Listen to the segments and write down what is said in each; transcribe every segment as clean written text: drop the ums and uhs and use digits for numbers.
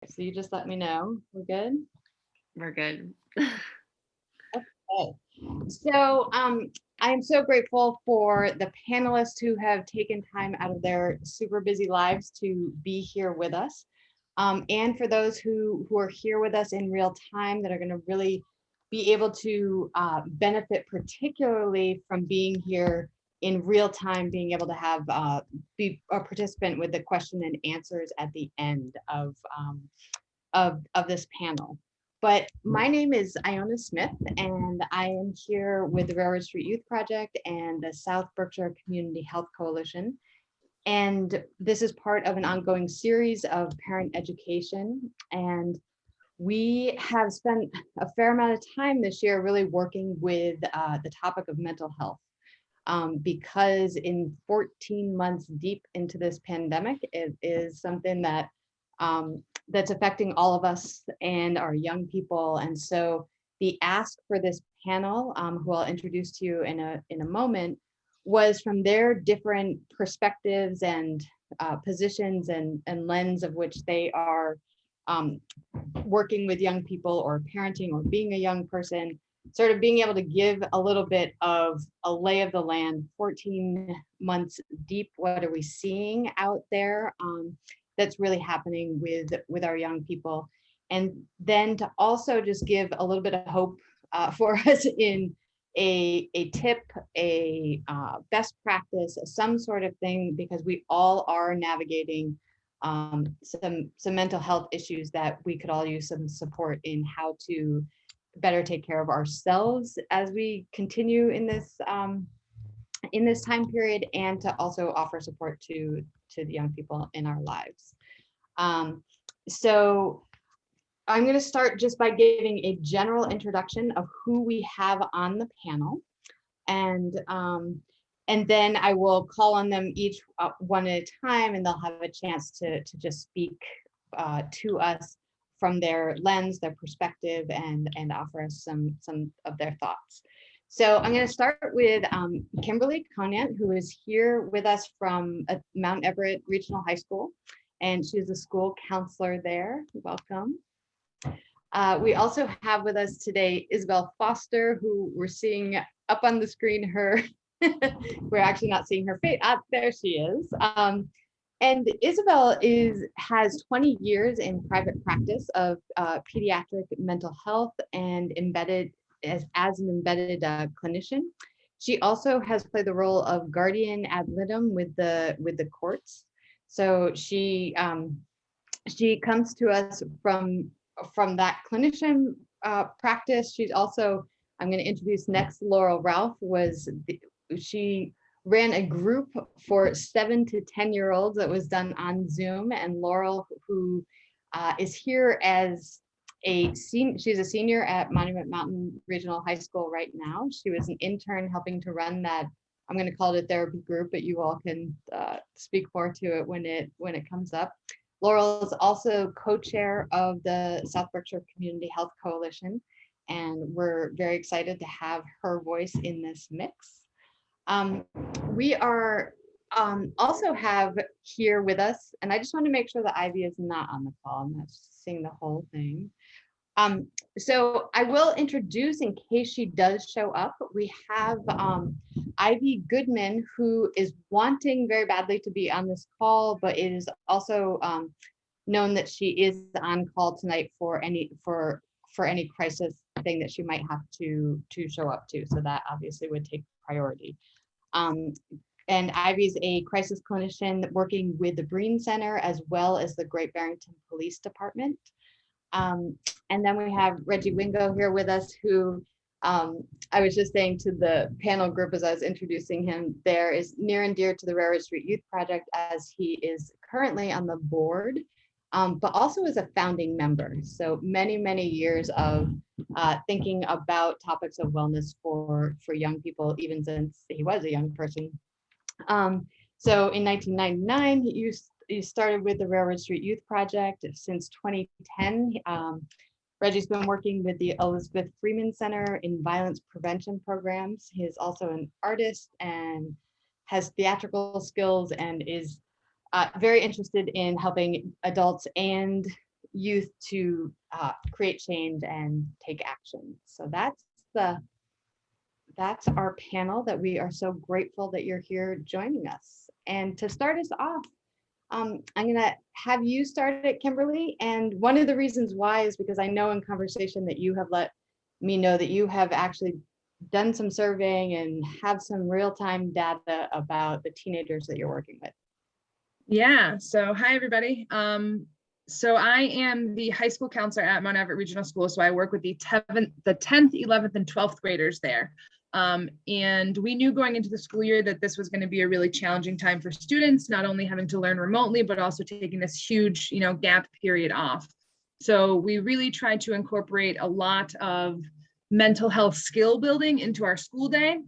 So you just let me know. We're good? We're good. Okay. So I am so grateful for the panelists who have taken time out of their super busy lives to be here with us. And for those who are here with us in real time that are going to really be able to benefit particularly from being here in real time, being able to have be a participant with the question and answers at the end of this panel. But my name is Iona Smith, and I am here with the Railroad Street Youth Project and the South Berkshire Community Health Coalition. And this is part of an ongoing series of parent education. And we have spent a fair amount of time this year really working with the topic of mental health. Because in 14 months deep into this pandemic, it is something that that's affecting all of us and our young people. And so the ask for this panel, who I'll introduce to you in a moment, was from their different perspectives and positions and lens of which they are um, working with young people or parenting or being a young person, sort of being able to give a little bit of a lay of the land. 14 months deep, what are we seeing out there that's really happening with our young people? And then to also just give a little bit of hope for us in a tip, a best practice, some sort of thing, because we all are navigating some mental health issues that we could all use some support in how to better take care of ourselves as we continue in this time period, and to also offer support to the young people in our lives. Um, so I'm going to start just by giving a general introduction of who we have on the panel, and and then I will call on them each one at a time, and they'll have a chance to just speak to us from their lens, their perspective, and offer us some of their thoughts. So I'm going to start with Kimberly Conant, who is here with us from Mount Everett Regional High School, and she's a school counselor there. Welcome. We also have with us today Isabel Foster, who we're seeing up on the screen. We're actually not seeing her face. There she is. And Isabel has 20 years in private practice of pediatric mental health and embedded as an embedded clinician. She also has played the role of guardian ad litem with the courts. So she comes to us from that clinician practice. She's also, I'm going to introduce next, Laurel Ralph. She ran a group for 7 to 10-year-olds that was done on Zoom. And Laurel, who is here as she's a senior at Monument Mountain Regional High School right now. She was an intern helping to run that. I'm going to call it a therapy group, but you all can speak more to it when it comes up. Laurel is also co-chair of the South Berkshire Community Health Coalition, and we're very excited to have her voice in this mix. We are also have here with us, and I just want to make sure that Ivy is not on the call. I'm not seeing the whole thing. So I will introduce, in case she does show up, we have Ivy Goodman, who is wanting very badly to be on this call, but it is also known that she is on call tonight for any crisis thing that she might have to show up to. So that obviously would take priority. Um, and Ivy's a crisis clinician working with the Breen Center as well as the Great Barrington Police Department. And then we have Reggie Wingo here with us, who I was just saying to the panel group as I was introducing him, there is near and dear to the Railroad Street Youth Project, as he is currently on the board, but also as a founding member. So many years of thinking about topics of wellness for young people, even since he was a young person. So in 1999, you started with the Railroad Street Youth Project. Since 2010, Reggie's been working with the Elizabeth Freeman Center in violence prevention programs. He is also an artist and has theatrical skills, and is very interested in helping adults and youth to create change and take action. So that's our panel that we are so grateful that you're here joining us. And to start us off, I'm gonna have you start it, Kimberly. And one of the reasons why is because I know in conversation that you have let me know that you have actually done some surveying and have some real-time data about the teenagers that you're working with. Yeah, so hi everybody. So I am the high school counselor at Mount Everett Regional School. So I work with the 10th, 11th, and 12th graders there. And we knew going into the school year that this was going to be a really challenging time for students, not only having to learn remotely, but also taking this huge, gap period off. So we really tried to incorporate a lot of mental health skill building into our school day.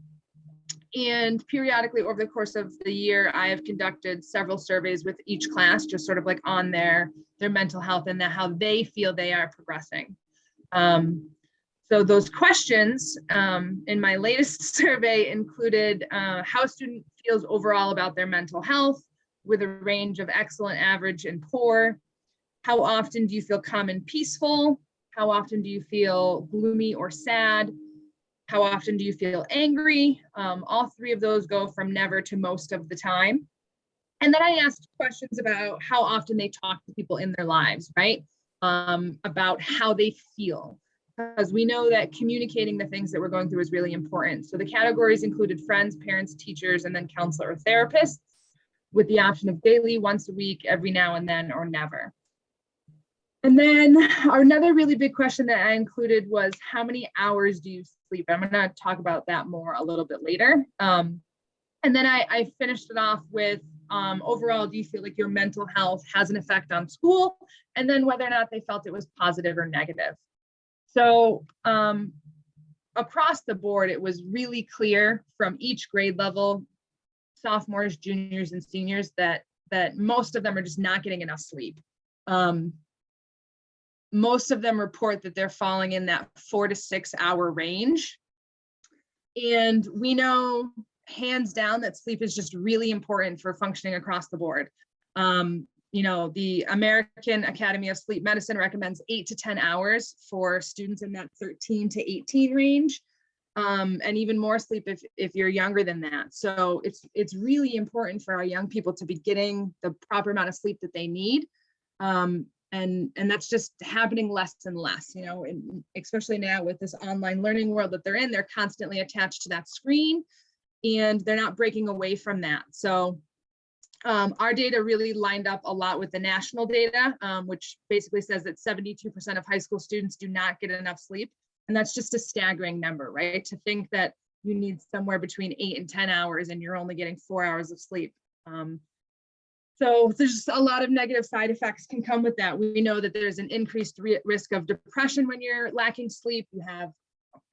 And periodically over the course of the year, I have conducted several surveys with each class, just sort of like on their mental health and how they feel they are progressing. So those questions in my latest survey included how a student feels overall about their mental health, with a range of excellent, average, and poor. How often do you feel calm and peaceful? How often do you feel gloomy or sad? How often do you feel angry? All three of those go from never to most of the time. And then I asked questions about how often they talk to people in their lives, right? About how they feel, because we know that communicating the things that we're going through is really important. So the categories included friends, parents, teachers, and then counselor or therapists, with the option of daily, once a week, every now and then, or never. And then another really big question that I included was, how many hours do you sleep? I'm going to talk about that more a little bit later. And then I finished it off with, overall, do you feel like your mental health has an effect on school? And then whether or not they felt it was positive or negative. So across the board, it was really clear from each grade level, sophomores, juniors, and seniors, that most of them are just not getting enough sleep. Most of them report that they're falling in that 4 to 6 hour range. And we know hands down that sleep is just really important for functioning across the board. The American Academy of Sleep Medicine recommends 8 to 10 hours for students in that 13 to 18 range, and even more sleep if you're younger than that. So it's really important for our young people to be getting the proper amount of sleep that they need. And that's just happening less and less, and especially now with this online learning world that they're in, they're constantly attached to that screen and they're not breaking away from that. So our data really lined up a lot with the national data, which basically says that 72% of high school students do not get enough sleep. And that's just a staggering number, right? To think that you need somewhere between 8 and 10 hours and you're only getting 4 hours of sleep. So there's a lot of negative side effects can come with that. We know that there's an increased risk of depression when you're lacking sleep. You have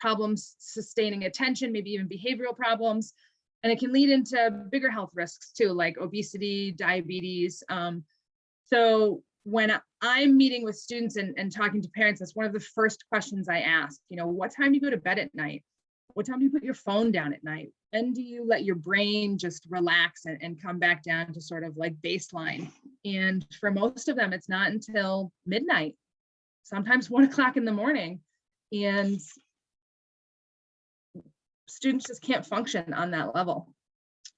problems sustaining attention, maybe even behavioral problems. And it can lead into bigger health risks too, like obesity, diabetes. So when I'm meeting with students and talking to parents, that's one of the first questions I ask, what time do you go to bed at night? What time do you put your phone down at night? When do you let your brain just relax and come back down to sort of like baseline? And for most of them, it's not until midnight, sometimes 1 o'clock in the morning. And students just can't function on that level.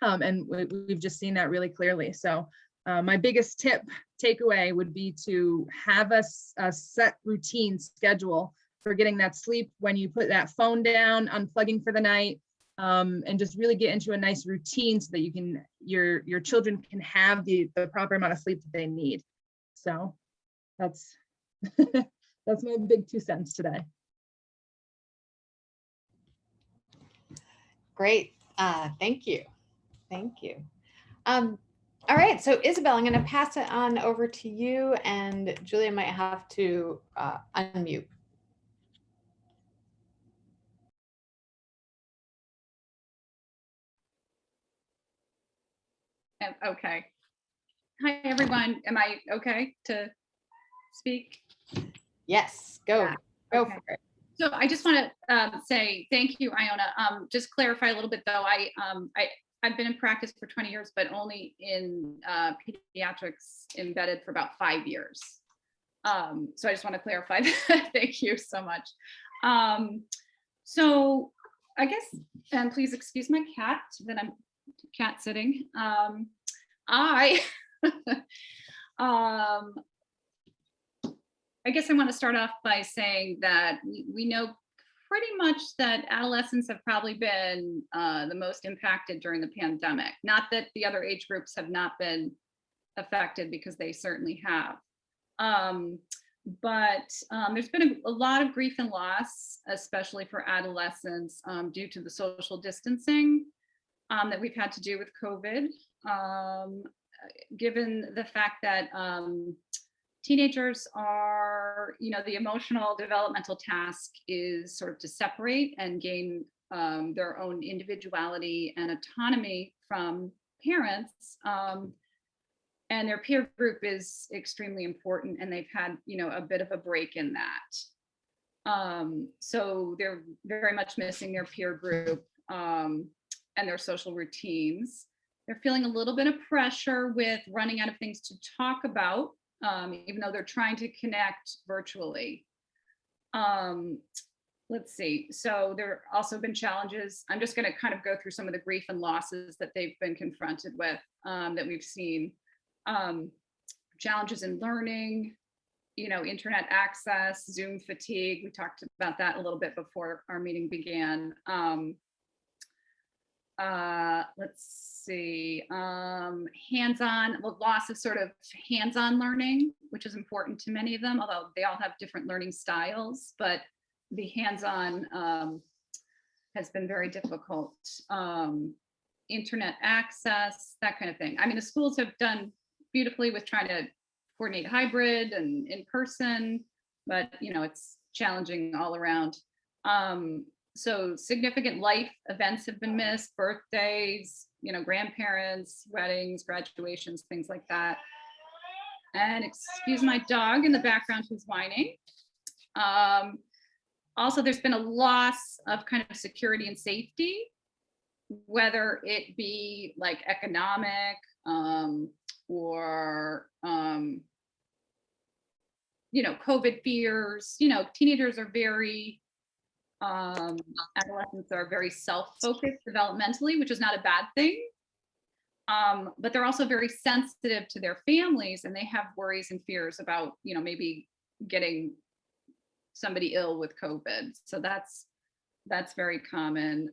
And we've just seen that really clearly. So my biggest takeaway would be to have a set routine schedule for getting that sleep when you put that phone down, unplugging for the night, and just really get into a nice routine so that your children can have the proper amount of sleep that they need. So that's that's my big 2 cents today. Great. Thank you. Thank you. All right. So Isabel, I'm going to pass it on over to you, and Julia might have to unmute. Okay. Hi, everyone. Am I okay to speak? Yes, go. Yeah. Go Okay. for it. So I just want to say thank you, Iona. Just clarify a little bit though. I've been in practice for 20 years, but only in pediatrics embedded for about 5 years. So I just want to clarify that. Thank you so much. So I guess, and please excuse my cat that I'm cat sitting. I, um, I guess I want to start off by saying that we know pretty much that adolescents have probably been the most impacted during the pandemic. Not that the other age groups have not been affected, because they certainly have. But there's been a lot of grief and loss, especially for adolescents, due to the social distancing that we've had to do with COVID. Given the fact that teenagers are, the emotional developmental task is sort of to separate and gain their own individuality and autonomy from parents. And their peer group is extremely important, and they've had, a bit of a break in that. So they're very much missing their peer group and their social routines. They're feeling a little bit of pressure with running out of things to talk about, even though they're trying to connect virtually. Let's see. So there have also been challenges. I'm just going to kind of go through some of the grief and losses that they've been confronted with, that we've seen. Challenges in learning, internet access, Zoom fatigue. We talked about that a little bit before our meeting began. Let's see, hands-on, loss of sort of hands-on learning, which is important to many of them, although they all have different learning styles, but the hands-on has been very difficult. Internet access, that kind of thing. I mean, the schools have done beautifully with trying to coordinate hybrid and in person, but it's challenging all around. So significant life events have been missed, birthdays, grandparents, weddings, graduations, things like that. And excuse my dog in the background who's whining. Also, there's been a loss of kind of security and safety, whether it be like economic, or COVID fears. Teenagers are very adolescents are very self-focused developmentally, which is not a bad thing, but they're also very sensitive to their families, and they have worries and fears about maybe getting somebody ill with COVID. So that's very common.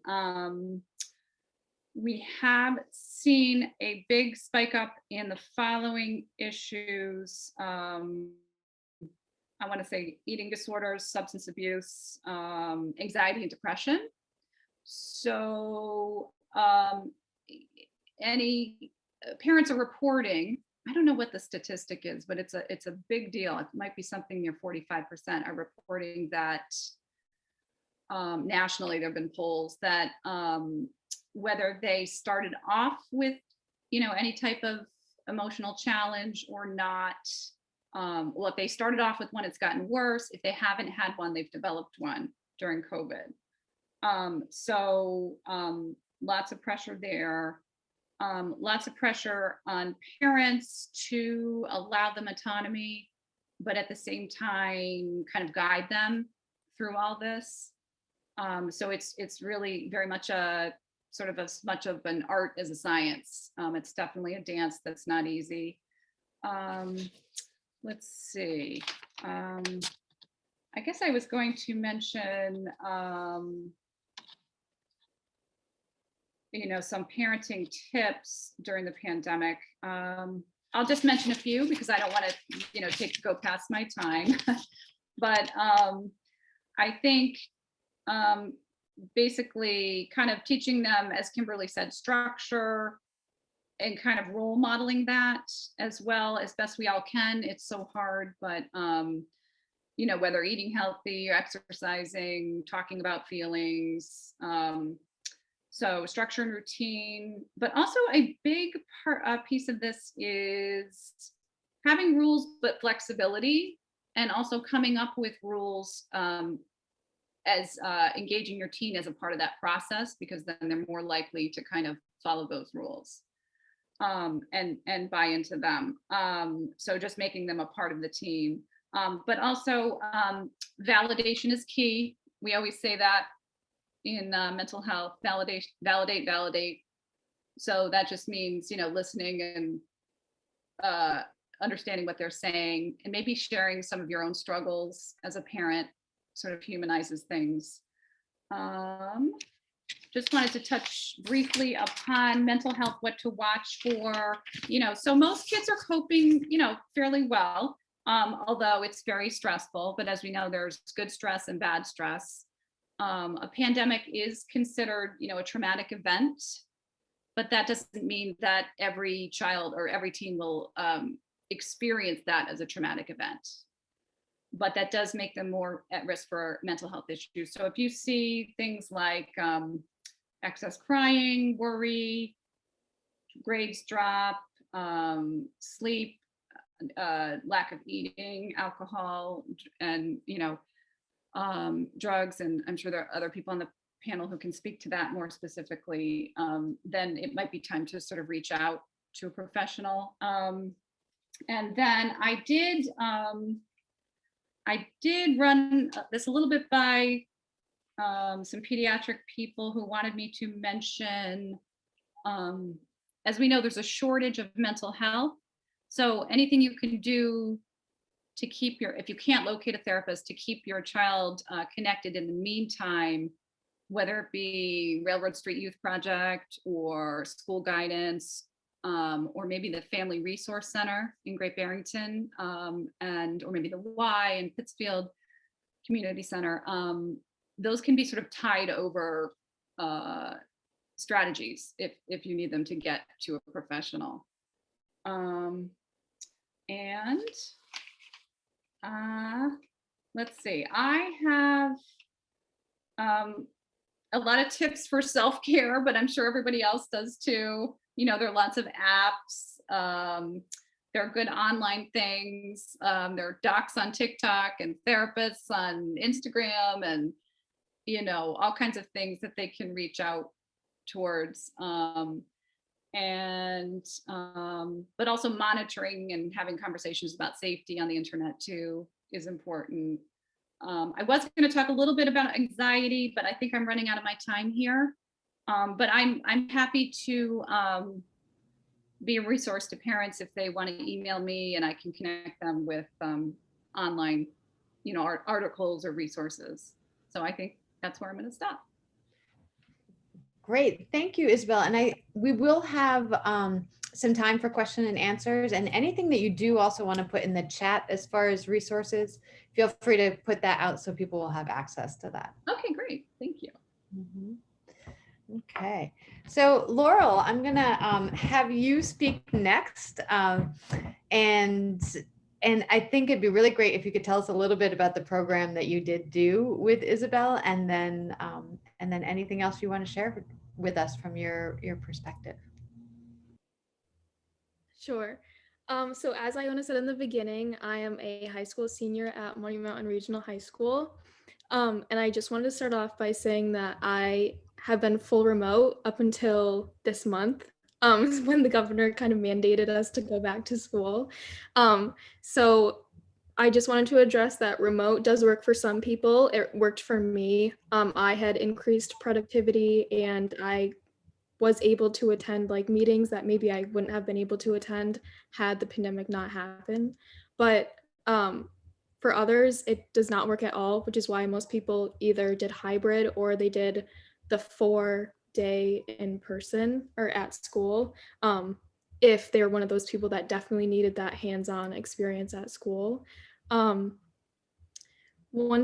We have seen a big spike up in the following issues. I want to say eating disorders, substance abuse, anxiety and depression. So any parents are reporting, I don't know what the statistic is, but it's a big deal. It might be something near 45% are reporting that nationally there have been polls that whether they started off with any type of emotional challenge or not, well, if they started off with one, it's gotten worse. If they haven't had one, they've developed one during COVID. So lots of pressure there. Lots of pressure on parents to allow them autonomy, but at the same time kind of guide them through all this. So it's really very much a sort of as much of an art as a science. It's definitely a dance that's not easy. Let's see. I guess I was going to mention, some parenting tips during the pandemic. I'll just mention a few because I don't want to, go past my time. But I think basically kind of teaching them, as Kimberly said, structure and kind of role modeling that as well as best we all can. It's so hard, but whether eating healthy, exercising, talking about feelings. So structure and routine, but also a big piece of this is having rules, but flexibility, and also coming up with rules as engaging your teen as a part of that process, because then they're more likely to kind of follow those rules and buy into them. So just making them a part of the team. But also validation is key. We always say that in mental health, validate, validate, validate. So that just means, listening and understanding what they're saying, and maybe sharing some of your own struggles as a parent sort of humanizes things. Just wanted to touch briefly upon mental health, what to watch for, so most kids are coping, fairly well, although it's very stressful. But as we know, there's good stress and bad stress. A pandemic is considered, a traumatic event, but that doesn't mean that every child or every teen will experience that as a traumatic event. But that does make them more at risk for mental health issues. So if you see things like excess crying, worry, grades drop, sleep, lack of eating, alcohol, and drugs, and I'm sure there are other people on the panel who can speak to that more specifically, then it might be time to sort of reach out to a professional. And then I did run this a little bit by some pediatric people who wanted me to mention, as we know, there's a shortage of mental health. So anything you can do to keep if you can't locate a therapist, to keep your child connected in the meantime, whether it be Railroad Street Youth Project or school guidance, or maybe the Family Resource Center in Great Barrington, or maybe the Y in Pittsfield Community Center. Those can be sort of tied over strategies if you need them to get to a professional. Let's see, I have a lot of tips for self-care, but I'm sure everybody else does too. There are lots of apps. There are good online things. There are docs on TikTok and therapists on Instagram, and all kinds of things that they can reach out towards. But also monitoring and having conversations about safety on the internet too is important. I was going to talk a little bit about anxiety, but I think I'm running out of my time here. But I'm happy to be a resource to parents if they want to email me, and I can connect them with online, articles or resources. So I think that's where I'm going to stop. Great, thank you, Isabel. And we will have some time for question and answers, and anything that you do also want to put in the chat as far as resources, feel free to put that out so people will have access to that. Okay, great, thank you. Mm-hmm. Okay, so Laurel, I'm gonna have you speak next, and I think it'd be really great if you could tell us a little bit about the program that you did do with Isabel, and then anything else you want to share with us from your perspective. Sure. So as Iona said in the beginning, I am a high school senior at Monument Mountain Regional High School. And I just wanted to start off by saying that I have been full remote up until this month, when the governor kind of mandated us to go back to school. So I just wanted to address that remote does work for some people. It worked for me. I had increased productivity, and I was able to attend like meetings that maybe I wouldn't have been able to attend had the pandemic not happened. But for others, it does not work at all, which is why most people either did hybrid or they did the 4-day in person or at school, if they're one of those people that definitely needed that hands-on experience at school. One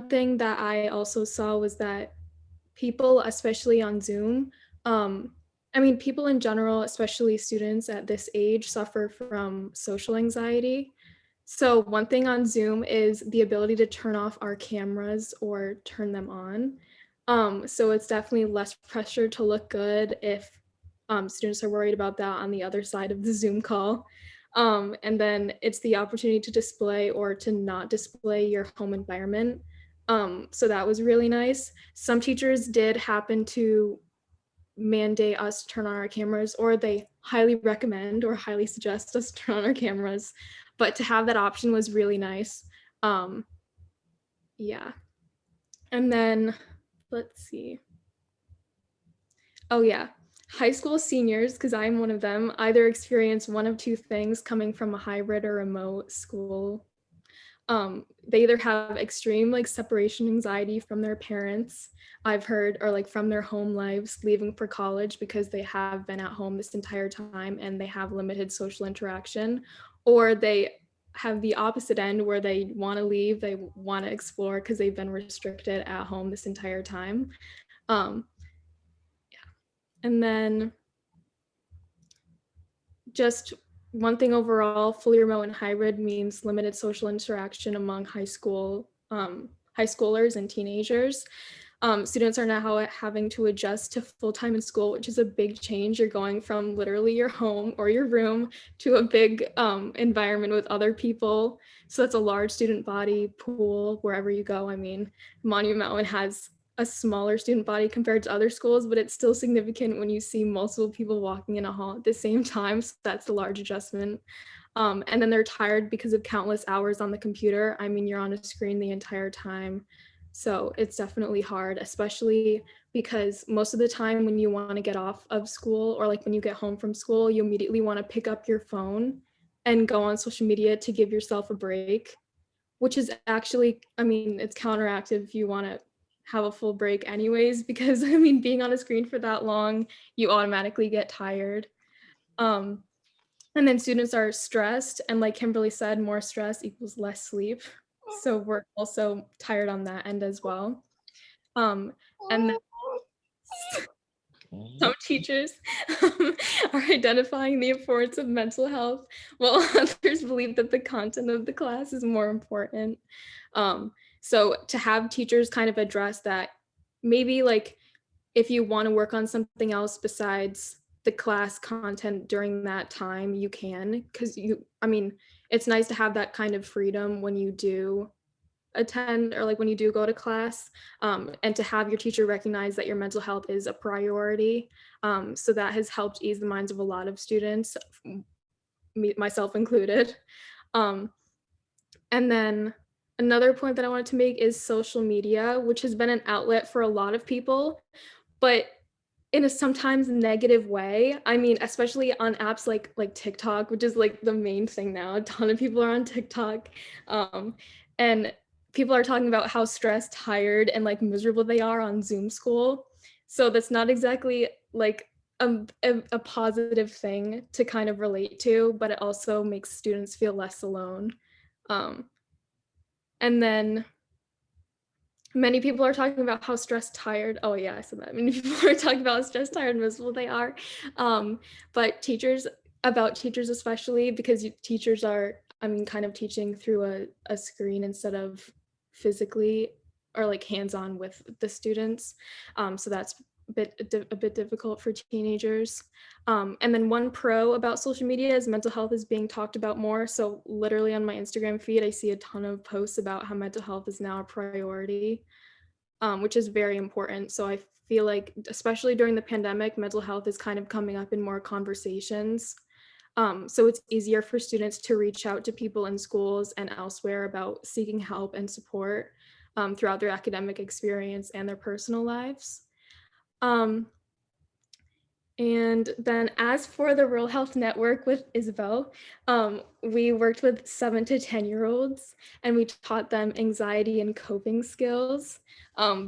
thing that I also saw was that people, especially on Zoom, people in general, especially students at this age, suffer from social anxiety. So one thing on Zoom is the ability to turn off our cameras or turn them on. So it's definitely less pressure to look good if students are worried about that on the other side of the Zoom call. And then it's the opportunity to display or to not display your home environment. So that was really nice. Some teachers did happen to mandate us turn on our cameras, or they highly recommend or highly suggest us turn on our cameras. But to have that option was really nice. Um, yeah. And then let's see. Oh yeah, high school seniors, because I'm one of them, either experience one of two things coming from a hybrid or remote school. They either have extreme like separation anxiety from their parents, I've heard, or like from their home lives leaving for college because they have been at home this entire time and they have limited social interaction, or they have the opposite end where they want to leave, they want to explore because they've been restricted at home this entire time. Um, and then just one thing overall, fully remote and hybrid means limited social interaction among high schoolers and teenagers. Students are now having to adjust to full-time in school, which is a big change. You're going from literally your home or your room to a big environment with other people. So that's a large student body pool wherever you go. I mean, Monument Mountain has a smaller student body compared to other schools, but it's still significant when you see multiple people walking in a hall at the same time. So that's a large adjustment. And then they're tired because of countless hours on the computer. I mean, you're on a screen the entire time. So it's definitely hard, especially because most of the time when you want to get off of school or like when you get home from school, you immediately want to pick up your phone and go on social media to give yourself a break, which is actually, I mean, it's counteractive if you want to have a full break anyways, because I mean, being on a screen for that long, you automatically get tired. And then students are stressed, and like Kimberly said, more stress equals less sleep. So we're also tired on that end as well. And then some teachers are identifying the importance of mental health, while others believe that the content of the class is more important. So to have teachers kind of address that, maybe like if you want to work on something else besides the class content during that time, you can, because I mean, it's nice to have that kind of freedom when you do attend or like when you do go to class, and to have your teacher recognize that your mental health is a priority. So that has helped ease the minds of a lot of students, myself included. Um, and then another point that I wanted to make is social media, which has been an outlet for a lot of people, but in a sometimes negative way. I mean, especially on apps like TikTok, which is like the main thing now. A ton of people are on TikTok. And people are talking about how stressed, tired, and like miserable they are on Zoom school. So that's not exactly like a positive thing to kind of relate to, but it also makes students feel less alone. And then many people are talking about how stressed, tired. Oh yeah, I said that. Many people are talking about how stressed, tired, and miserable they are. But teachers especially, because teachers are, I mean, kind of teaching through a screen instead of physically or like hands-on with the students. So that's a bit difficult for teenagers. And then one pro about social media is mental health is being talked about more. So literally on my Instagram feed, I see a ton of posts about how mental health is now a priority, which is very important. So I feel like, especially during the pandemic, mental health is kind of coming up in more conversations. So it's easier for students to reach out to people in schools and elsewhere about seeking help and support throughout their academic experience and their personal lives. And then as for the Rural Health Network with Isabel, we worked with 7 to 10-year-olds and we taught them anxiety and coping skills.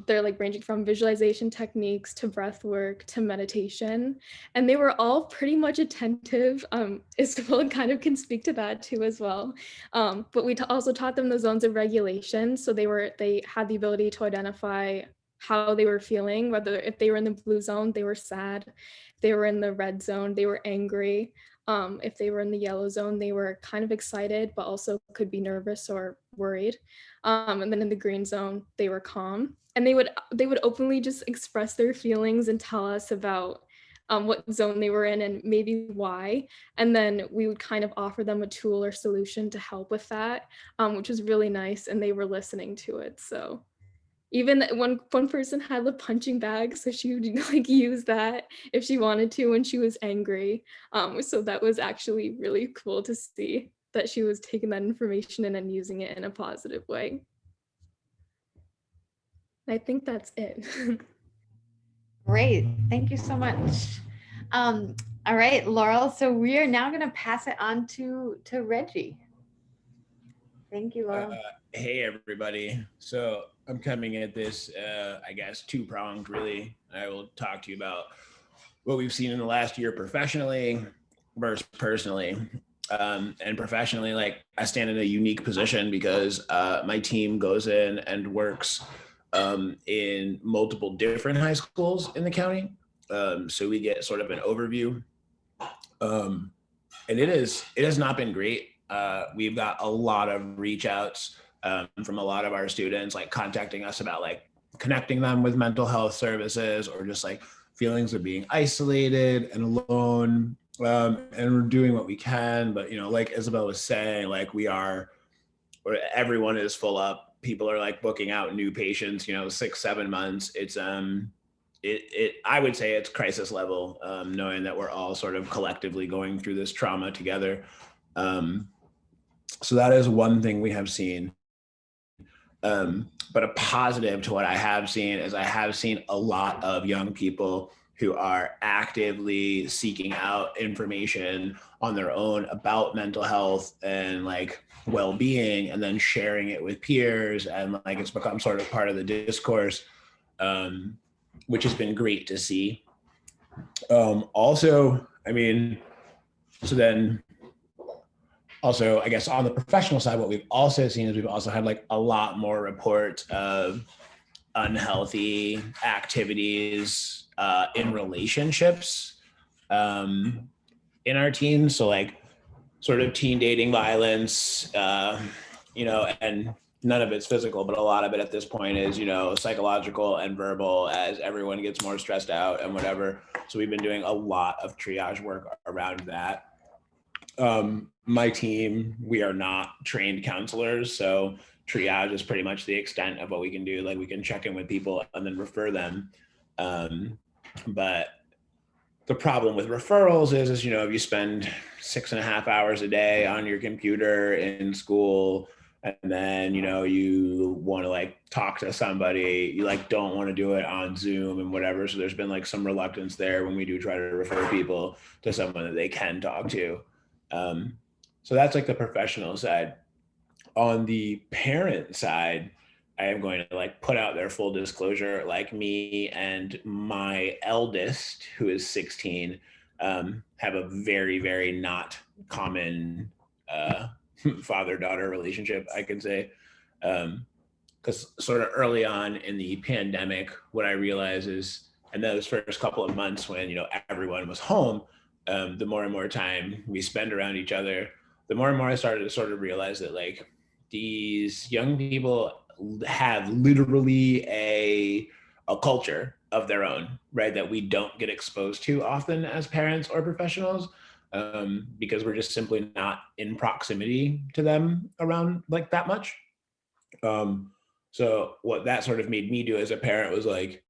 They're like ranging from visualization techniques to breath work to meditation. And they were all pretty much attentive. Isabel kind of can speak to that too as well. But we also taught them the zones of regulation. So they had the ability to identify how they were feeling, whether if they were in the blue zone, they were sad. If they were in the red zone, they were angry. If they were in the yellow zone, they were kind of excited, but also could be nervous or worried. And then in the green zone, they were calm. And they would openly just express their feelings and tell us about what zone they were in and maybe why. And then we would kind of offer them a tool or solution to help with that, which was really nice. And they were listening to it. So even one person had a punching bag, so she would like use that if she wanted to when she was angry. So that was actually really cool to see. that she was taking that information in and using it in a positive way. I think that's it. Great, thank you so much. All right, Laurel, so we are now gonna pass it on to Reggie. Thank you, Laurel. Hey, everybody. So I'm coming at this, I guess, two-pronged, really. I will talk to you about what we've seen in the last year professionally versus personally. And professionally, like, I stand in a unique position because my team goes in and works in multiple different high schools in the county. So we get sort of an overview. And it has not been great. We've got a lot of reach outs from a lot of our students, like contacting us about like connecting them with mental health services, or just like feelings of being isolated and alone. And we're doing what we can, but like Isabel was saying, like everyone is full up. People are like booking out new patients, 6-7 months. It's I would say it's crisis level, knowing that we're all sort of collectively going through this trauma together. So that is one thing we have seen. But a positive to what I have seen is I have seen a lot of young people who are actively seeking out information on their own about mental health and like well-being, and then sharing it with peers, and like it's become sort of part of the discourse, which has been great to see. Also, I guess on the professional side, what we've also seen is we've also had like a lot more reports of unhealthy activities in relationships in our teens. So like sort of teen dating violence, and none of it's physical, but a lot of it at this point is, psychological and verbal, as everyone gets more stressed out and whatever. So we've been doing a lot of triage work around that. My team, we are not trained counselors, so triage is pretty much the extent of what we can do. Like we can check in with people and then refer them. But the problem with referrals is if you spend 6.5 hours a day on your computer in school, and then, you want to like talk to somebody, you like don't want to do it on Zoom and whatever. So there's been like some reluctance there when we do try to refer people to someone that they can talk to. So that's like the professional side. On the parent side, I am going to like put out their full disclosure, like me and my eldest, who is 16, have a very, very not common father-daughter relationship, I can say. Because sort of early on in the pandemic, what I realized is, in those first couple of months when, everyone was home, the more and more time we spend around each other, the more and more I started to sort of realize that like these young people have literally a culture of their own, right? That we don't get exposed to often as parents or professionals, because we're just simply not in proximity to them around like that much. So what that sort of made me do as a parent was like,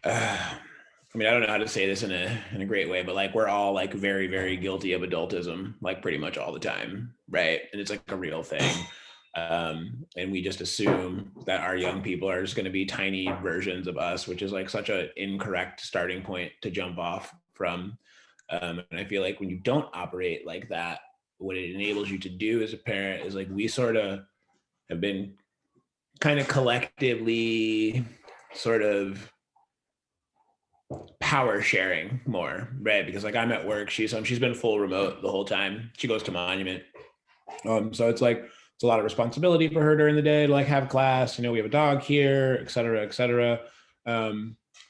I don't know how to say this in a great way, but like we're all like very, very guilty of adultism, like pretty much all the time, right? And it's like a real thing. And we just assume that our young people are just going to be tiny versions of us, which is like such an incorrect starting point to jump off from. And I feel like when you don't operate like that, what it enables you to do as a parent is like we sort of have been kind of collectively sort of power sharing more, right? Because like I'm at work, she's been full remote the whole time. She goes to Monument. So it's like it's a lot of responsibility for her during the day to like have class, we have a dog here, et cetera, et cetera.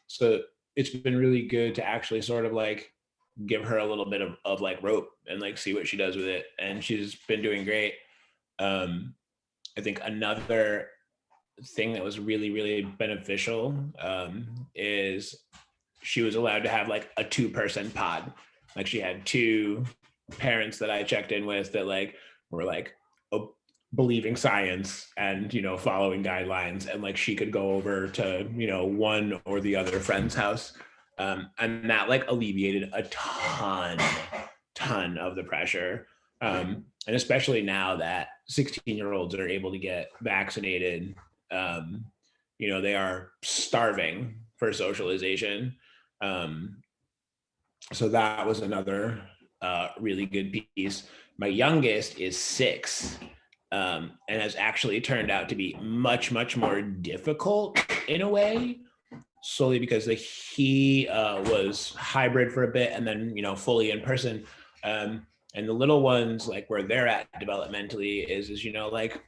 So it's been really good to actually sort of like give her a little bit of like rope and like see what she does with it. And she's been doing great. I think another thing that was really, really beneficial is she was allowed to have like a 2-person pod. Like she had 2 parents that I checked in with that like were like believing science and, following guidelines. And like she could go over to, one or the other friend's house. And that like alleviated a ton of the pressure. And especially now that 16-year-olds are able to get vaccinated, they are starving for socialization. So that was another really good piece. My youngest is 6, and has actually turned out to be much, much more difficult in a way, solely because he was hybrid for a bit and then, fully in person. And the little ones, like where they're at developmentally is like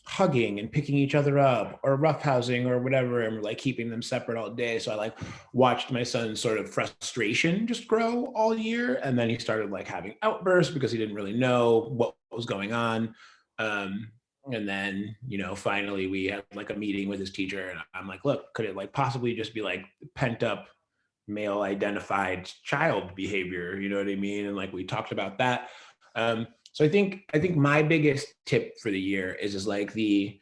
hugging and picking each other up or roughhousing or whatever, and we're like keeping them separate all day. So I like watched my son's sort of frustration just grow all year, and then he started like having outbursts because he didn't really know what was going on. And then, finally we had like a meeting with his teacher, and I'm like, look, could it like possibly just be like pent up male identified child behavior? You know what I mean? And like we talked about that. So I think my biggest tip for the year is like the,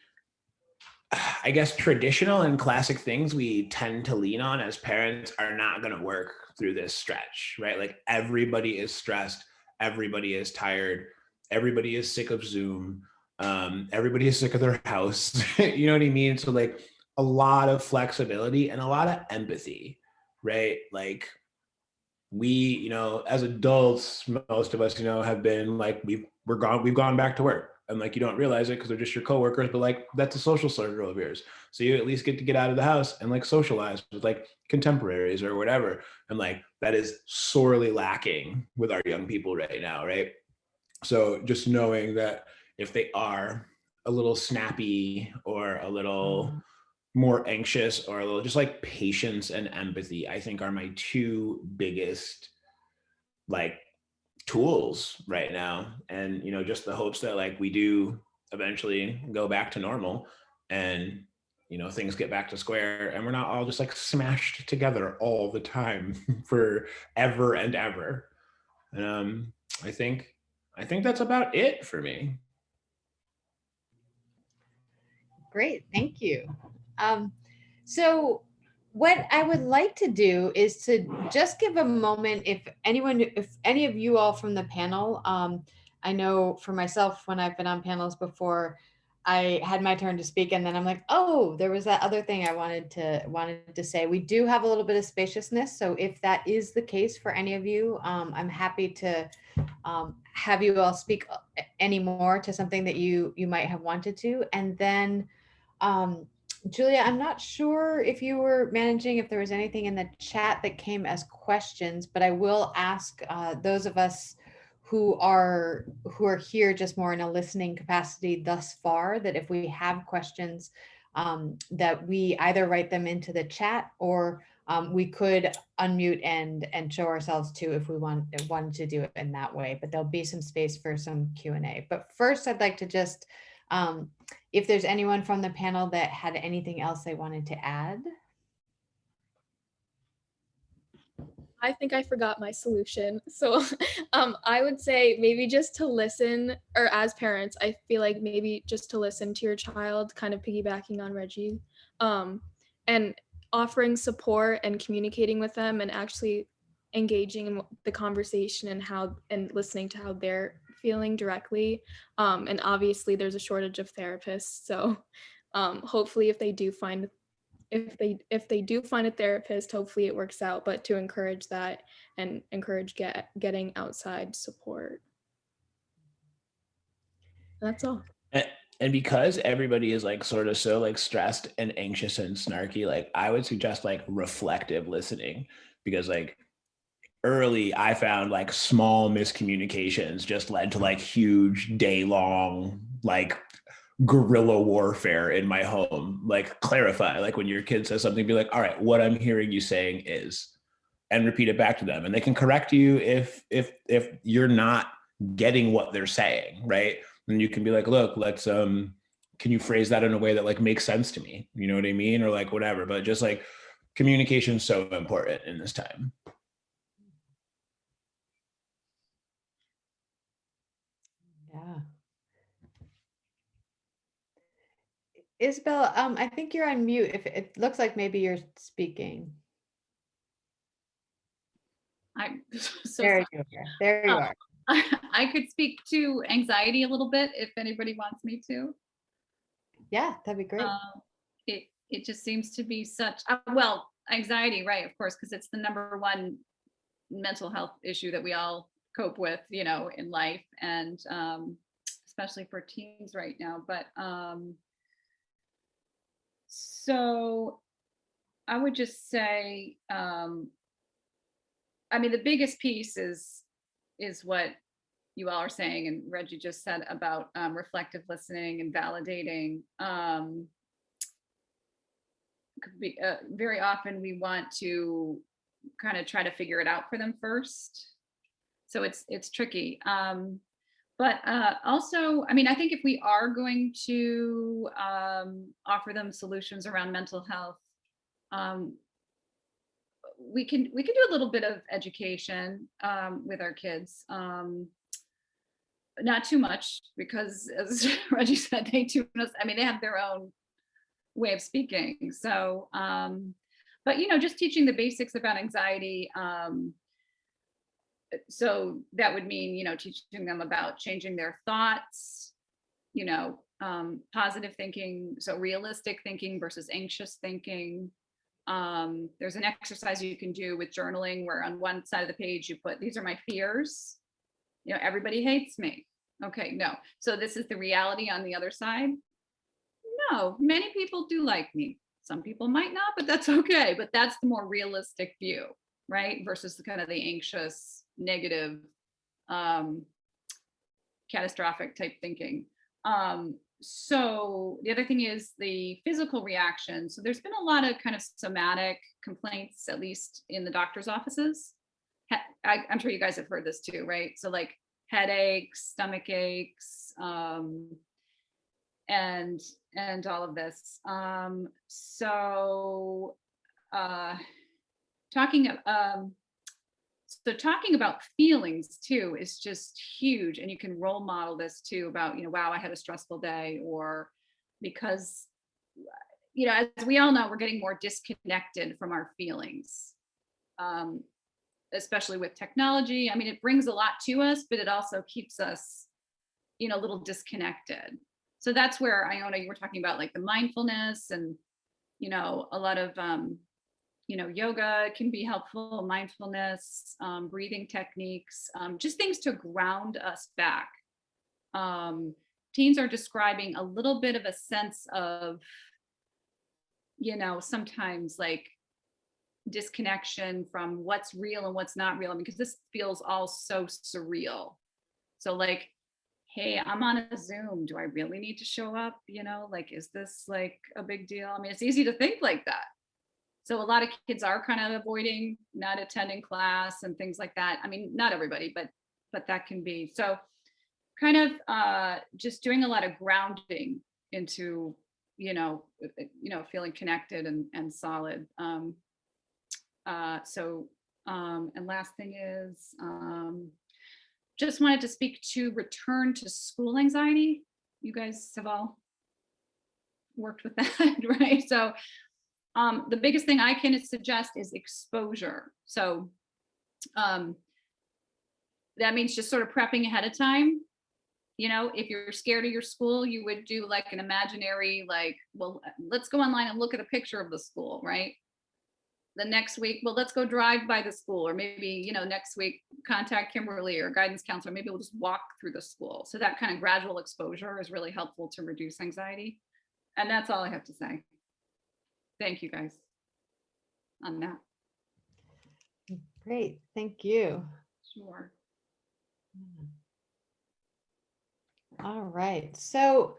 I guess, traditional and classic things we tend to lean on as parents are not going to work through this stretch, right? Like everybody is stressed, everybody is tired, everybody is sick of Zoom, everybody is sick of their house. You know what I mean? So like a lot of flexibility and a lot of empathy, right? Like we, as adults, most of us, have been like, we've gone back to work, and like, you don't realize it because they're just your coworkers, but like, that's a social circle of yours. So you at least get to get out of the house and like socialize with like contemporaries or whatever. And like, that is sorely lacking with our young people right now. Right. So just knowing that if they are a little snappy or a little more anxious or a little, just like patience and empathy, I think are my 2 biggest like tools right now. And just the hopes that like we do eventually go back to normal, and things get back to square, and we're not all just like smashed together all the time for ever and ever. And I think that's about it for me. Great, thank you. So what I would like to do is to just give a moment, if any of you all from the panel, I know for myself, when I've been on panels before, I had my turn to speak and then I'm like, oh, there was that other thing I wanted to say. We do have a little bit of spaciousness. So if that is the case for any of you, I'm happy to have you all speak any more to something that you might have wanted to. And then Julia, I'm not sure if you were managing, if there was anything in the chat that came as questions, but I will ask those of us who are here just more in a listening capacity thus far, that if we have questions, that we either write them into the chat, or we could unmute and show ourselves too if we wanted to do it in that way. But there'll be some space for some Q&A. But first, I'd like to just if there's anyone from the panel that had anything else they wanted to add. I think I forgot my solution. So I would say maybe just to listen, or as parents, I feel like maybe just to listen to your child, kind of piggybacking on Reggie, and offering support and communicating with them and actually engaging in the conversation and listening to how they're feeling directly. And obviously there's a shortage of therapists. So hopefully if they do find a therapist, hopefully it works out, but to encourage that and encourage getting outside support. That's all. And because everybody is like sort of so like stressed and anxious and snarky, like I would suggest like reflective listening, because like early I found like small miscommunications just led to like huge day-long like guerrilla warfare in my home. Like clarify, like when your kid says something, be like, all right, what I'm hearing you saying is, and repeat it back to them. And they can correct you if you're not getting what they're saying, right? And you can be like, look, let's can you phrase that in a way that like makes sense to me? You know what I mean? Or like whatever. But just like communication is so important in this time. Yeah. Isabel, I think you're on mute. If it looks like maybe you're speaking. I'm so There sorry. you are. There you are. I could speak to anxiety a little bit if anybody wants me to. Yeah, that'd be great. It just seems to be such, well, anxiety, right, of course, because it's the number one mental health issue that we all cope with, in life, and especially for teens right now. But so I would just say, the biggest piece is what you all are saying, and Reggie just said about reflective listening and validating. Very often we want to kind of try to figure it out for them first, so it's tricky. But also, I think if we are going to offer them solutions around mental health, we can do a little bit of education with our kids. Not too much, because as Reggie said, they have their own way of speaking. So, but just teaching the basics about anxiety. So that would mean, teaching them about changing their thoughts, positive thinking, so realistic thinking versus anxious thinking. There's an exercise you can do with journaling where on one side of the page you put, these are my fears. Everybody hates me. Okay, no. So this is the reality on the other side. No, many people do like me. Some people might not, but that's okay. But that's the more realistic view, right? Versus the kind of the anxious, negative, catastrophic type thinking. So the other thing is the physical reaction. So there's been a lot of kind of somatic complaints, at least in the doctor's offices. I'm sure you guys have heard this too, right? So like headaches, stomach aches, and all of this. Talking about feelings too is just huge, and you can role model this too about, wow, I had a stressful day, or because, as we all know, we're getting more disconnected from our feelings, especially with technology. It brings a lot to us, but it also keeps us, a little disconnected. So that's where, Iona, you were talking about like the mindfulness and, a lot of, yoga can be helpful, mindfulness, breathing techniques, just things to ground us back. Teens are describing a little bit of a sense of, sometimes like disconnection from what's real and what's not real. Because this feels all so surreal. So like, hey, I'm on a Zoom. Do I really need to show up? Like, is this like a big deal? It's easy to think like that. So a lot of kids are kind of avoiding, not attending class and things like that. Not everybody, but that can be. So kind of just doing a lot of grounding into, feeling connected and solid. And last thing is, just wanted to speak to return to school anxiety. You guys have all worked with that, right? So the biggest thing I can suggest is exposure. So that means just sort of prepping ahead of time. If you're scared of your school, you would do like an imaginary, like, well, let's go online and look at a picture of the school, right? The next week, well, let's go drive by the school, or maybe, next week, contact Kimberly or guidance counselor. Maybe we'll just walk through the school. So that kind of gradual exposure is really helpful to reduce anxiety. And that's all I have to say. Thank you guys on that. Great, thank you. Sure. All right, so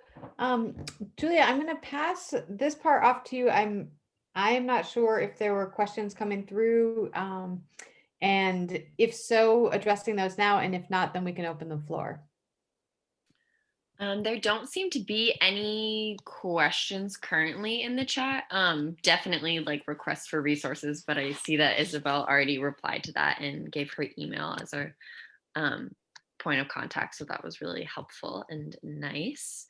Julia, I'm going to pass this part off to you. I am not sure if there were questions coming through, and if so, addressing those now, and if not, then we can open the floor. There don't seem to be any questions currently in the chat. Definitely like requests for resources, but I see that Isabel already replied to that and gave her email as our point of contact. So that was really helpful and nice.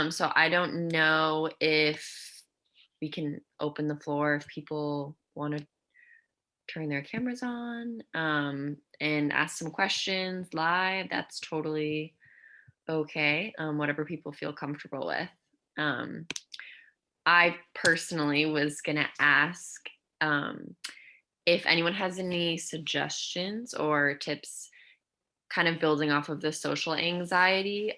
So I don't know if we can open the floor if people want to turn their cameras on. and ask some questions live, that's totally okay. Whatever people feel comfortable with. I personally was gonna ask if anyone has any suggestions or tips kind of building off of the social anxiety.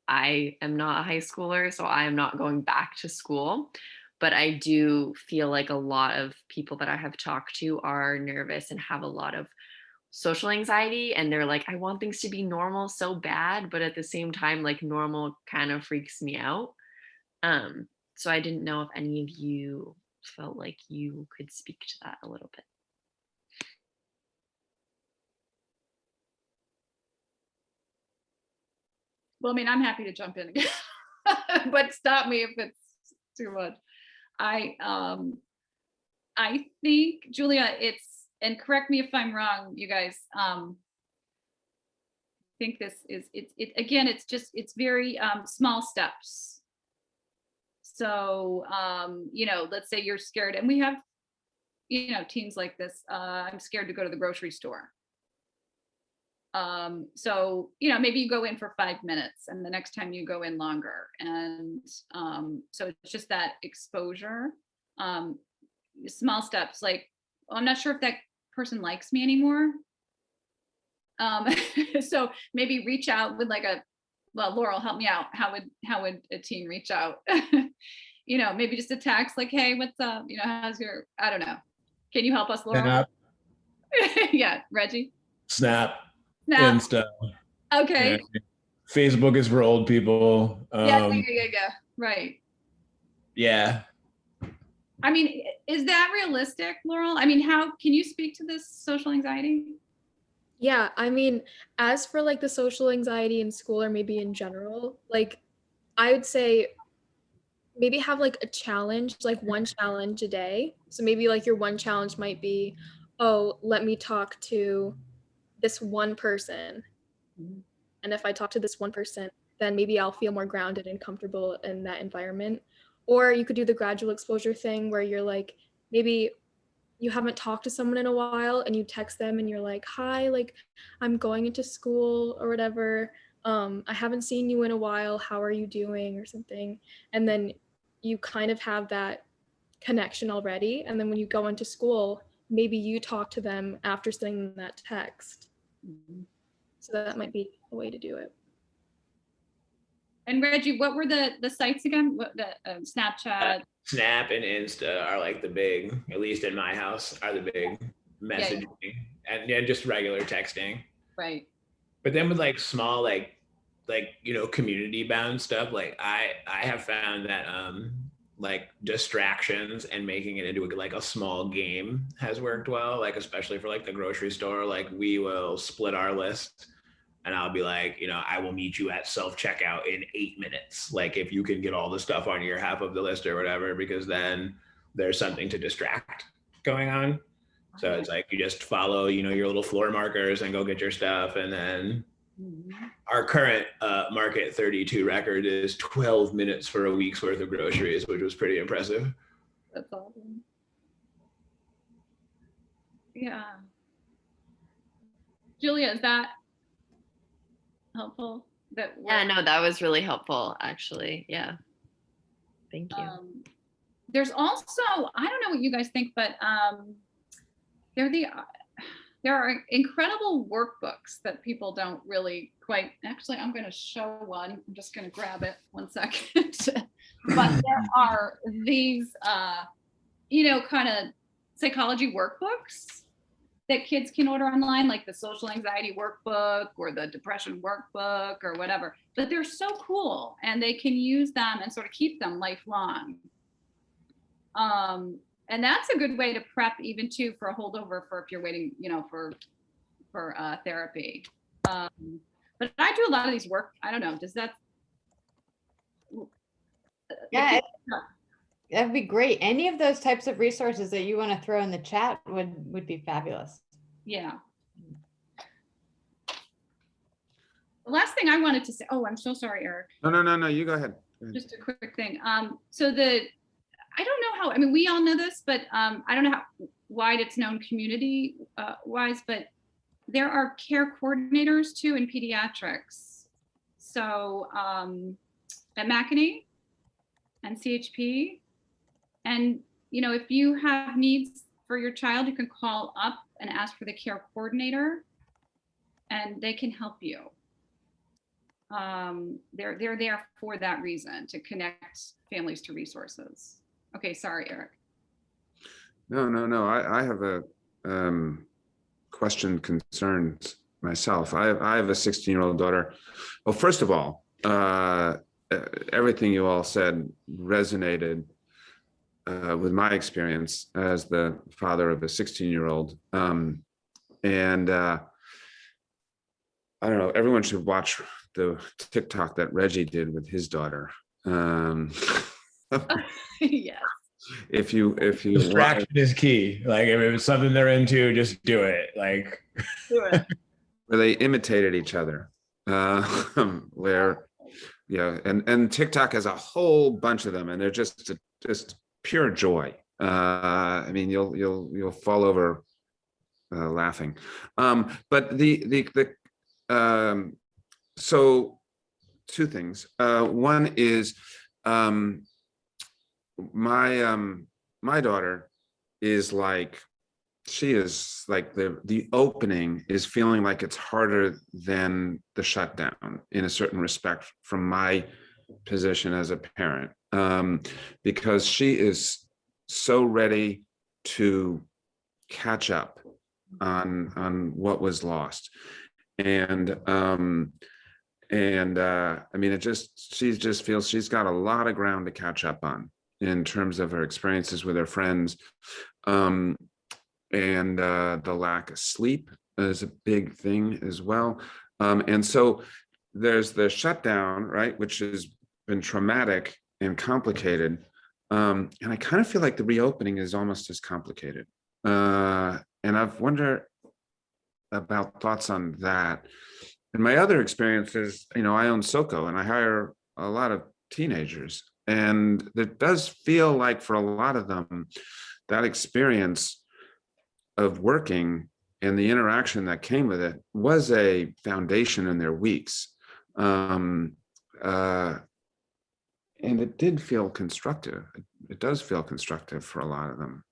I am not a high schooler, so I am not going back to school. But I do feel like a lot of people that I have talked to are nervous and have a lot of social anxiety. And they're like, I want things to be normal so bad. But at the same time, like normal kind of freaks me out. So I didn't know if any of you felt like you could speak to that a little bit. Well, I mean, I'm happy to jump in again, but stop me if it's too much. I think, Julia, and correct me if I'm wrong, you guys, think this is, again, it's very small steps. So, let's say you're scared, and we have, teams like this, I'm scared to go to the grocery store. So, maybe you go in for 5 minutes and the next time you go in longer. And so it's just that exposure, small steps, like, well, I'm not sure if that person likes me anymore. So maybe reach out with like well, Laurel, help me out. How would a teen reach out? Maybe just a text like, hey, what's up? How's your, I don't know. Can you help us, Laurel? Snap. Yeah, Reggie. Snap. Snap. Insta. Okay. Yeah. Facebook is for old people. Yeah. Right. Yeah. I mean, is that realistic, Laurel? I mean, how can you speak to this social anxiety? Yeah, I mean, as for like the social anxiety in school or maybe in general, like I would say maybe have like a challenge, like one challenge a day. So maybe like your one challenge might be, oh, let me talk to this one person. And if I talk to this one person, then maybe I'll feel more grounded and comfortable in that environment. Or you could do the gradual exposure thing where you're like, maybe you haven't talked to someone in a while and you text them and you're like, hi, like I'm going into school or whatever. I haven't seen you in a while. How are you doing or something? And then you kind of have that connection already. And then when you go into school, maybe you talk to them after sending that text. So that might be a way to do it. And Reggie, what were the sites again? What the Snapchat? Snap and Insta are like the big, at least in my house, are the big messaging and just regular texting. Right. But then with like small, like community bound stuff, like I have found that like distractions and making it into like a small game has worked well. Like especially for like the grocery store, like we will split our list. And I'll be like, I will meet you at self-checkout in 8 minutes. Like if you can get all the stuff on your half of the list or whatever, because then there's something to distract going on. So it's like, you just follow, your little floor markers and go get your stuff. And then our current Market 32 record is 12 minutes for a week's worth of groceries, which was pretty impressive. That's awesome. Yeah. Julia, is that helpful? Yeah, no, that was really helpful, actually. Yeah. Thank you. There's also, I don't know what you guys think, but there are incredible workbooks that people don't really quite, actually, I'm going to show one. I'm just going to grab it 1 second. But there are these, kind of psychology workbooks that kids can order online, like the social anxiety workbook or the depression workbook or whatever. But they're so cool and they can use them and sort of keep them lifelong. And that's a good way to prep even too for a holdover for if you're waiting, for therapy. But I do a lot of these work. I don't know. Does that? Yeah, that'd be great. Any of those types of resources that you want to throw in the chat would be fabulous. Yeah. The last thing I wanted to say, oh, I'm so sorry, Eric. No, you go ahead. Just a quick thing. So I don't know how, I mean, we all know this, but I don't know how, wide it's known community wise, but there are care coordinators too in pediatrics. So at McEnany and CHP, and if you have needs for your child, you can call up and ask for the care coordinator, and they can help you. They're there for that reason, to connect families to resources. Okay, sorry, Eric. No. I have a question, concerns myself. I have a 16-year-old daughter. Well, first of all, everything you all said resonated with my experience as the father of a 16-year-old. And I don't know, everyone should watch the TikTok that Reggie did with his daughter. Yes. If you Distraction is key. Like if it was something they're into, just do it. Like Do it. where they imitated each other, where and TikTok has a whole bunch of them, and they're just pure joy. I mean, you'll fall over laughing. But so two things. One is my daughter is like, she is like the opening is feeling like it's harder than the shutdown in a certain respect from my position as a parent, because she is so ready to catch up on what was lost. And I mean, she just feels she's got a lot of ground to catch up on in terms of her experiences with her friends. And the lack of sleep is a big thing as well. And so there's the shutdown, right, which has been traumatic and complicated. And I kind of feel like the reopening is almost as complicated. And I've wondered about thoughts on that. And my other experience is, I own SoCo and I hire a lot of teenagers. And it does feel like for a lot of them, that experience of working and the interaction that came with it was a foundation in their weeks. And it did feel constructive. It does feel constructive for a lot of them.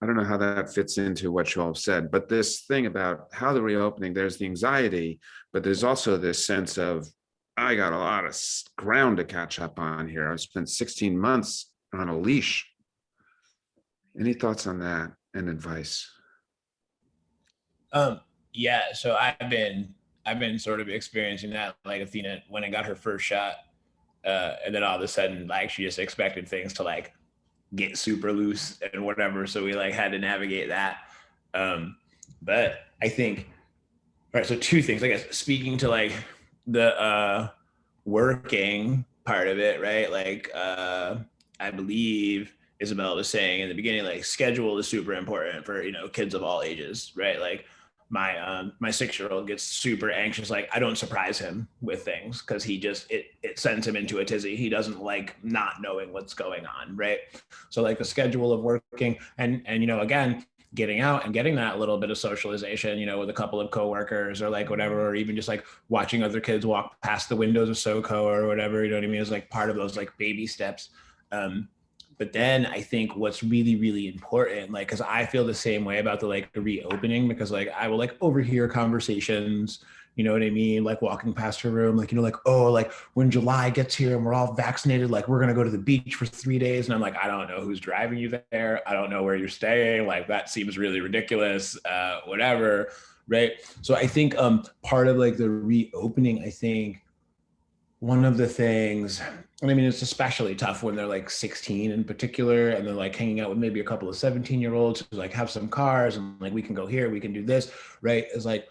I don't know how that fits into what you all have said, but this thing about how the reopening, there's the anxiety, but there's also this sense of, I got a lot of ground to catch up on here. I've spent 16 months on a leash. Any thoughts on that and advice? Yeah, so I've been sort of experiencing that, like Athena, when I got her first shot, and then all of a sudden, like she just expected things to like get super loose and whatever, so we like had to navigate that. But I think, all right, so two things, I guess, speaking to like the working part of it, right? Like I believe Isabel was saying in the beginning, like schedule is super important for kids of all ages, right? Like my 6-year-old gets super anxious. Like I don't surprise him with things because he just it sends him into a tizzy. He doesn't like not knowing what's going on, right? So like the schedule of working and again, getting out and getting that little bit of socialization, with a couple of coworkers or like whatever, or even just like watching other kids walk past the windows of SoCo or whatever, you know what I mean, is like part of those like baby steps. But then I think what's really, really important, like, cause I feel the same way about the like reopening, because like I will like overhear conversations, you know what I mean? Like walking past her room, like, like, oh, like when July gets here and we're all vaccinated, like we're going to go to the beach for 3 days. And I'm like, I don't know who's driving you there. I don't know where you're staying. Like that seems really ridiculous, whatever. Right. So I think part of like the reopening, I think one of the things, and I mean, it's especially tough when they're like 16 in particular, and they're like hanging out with maybe a couple of 17-year-olds who like have some cars and like, we can go here, we can do this, right? It's like,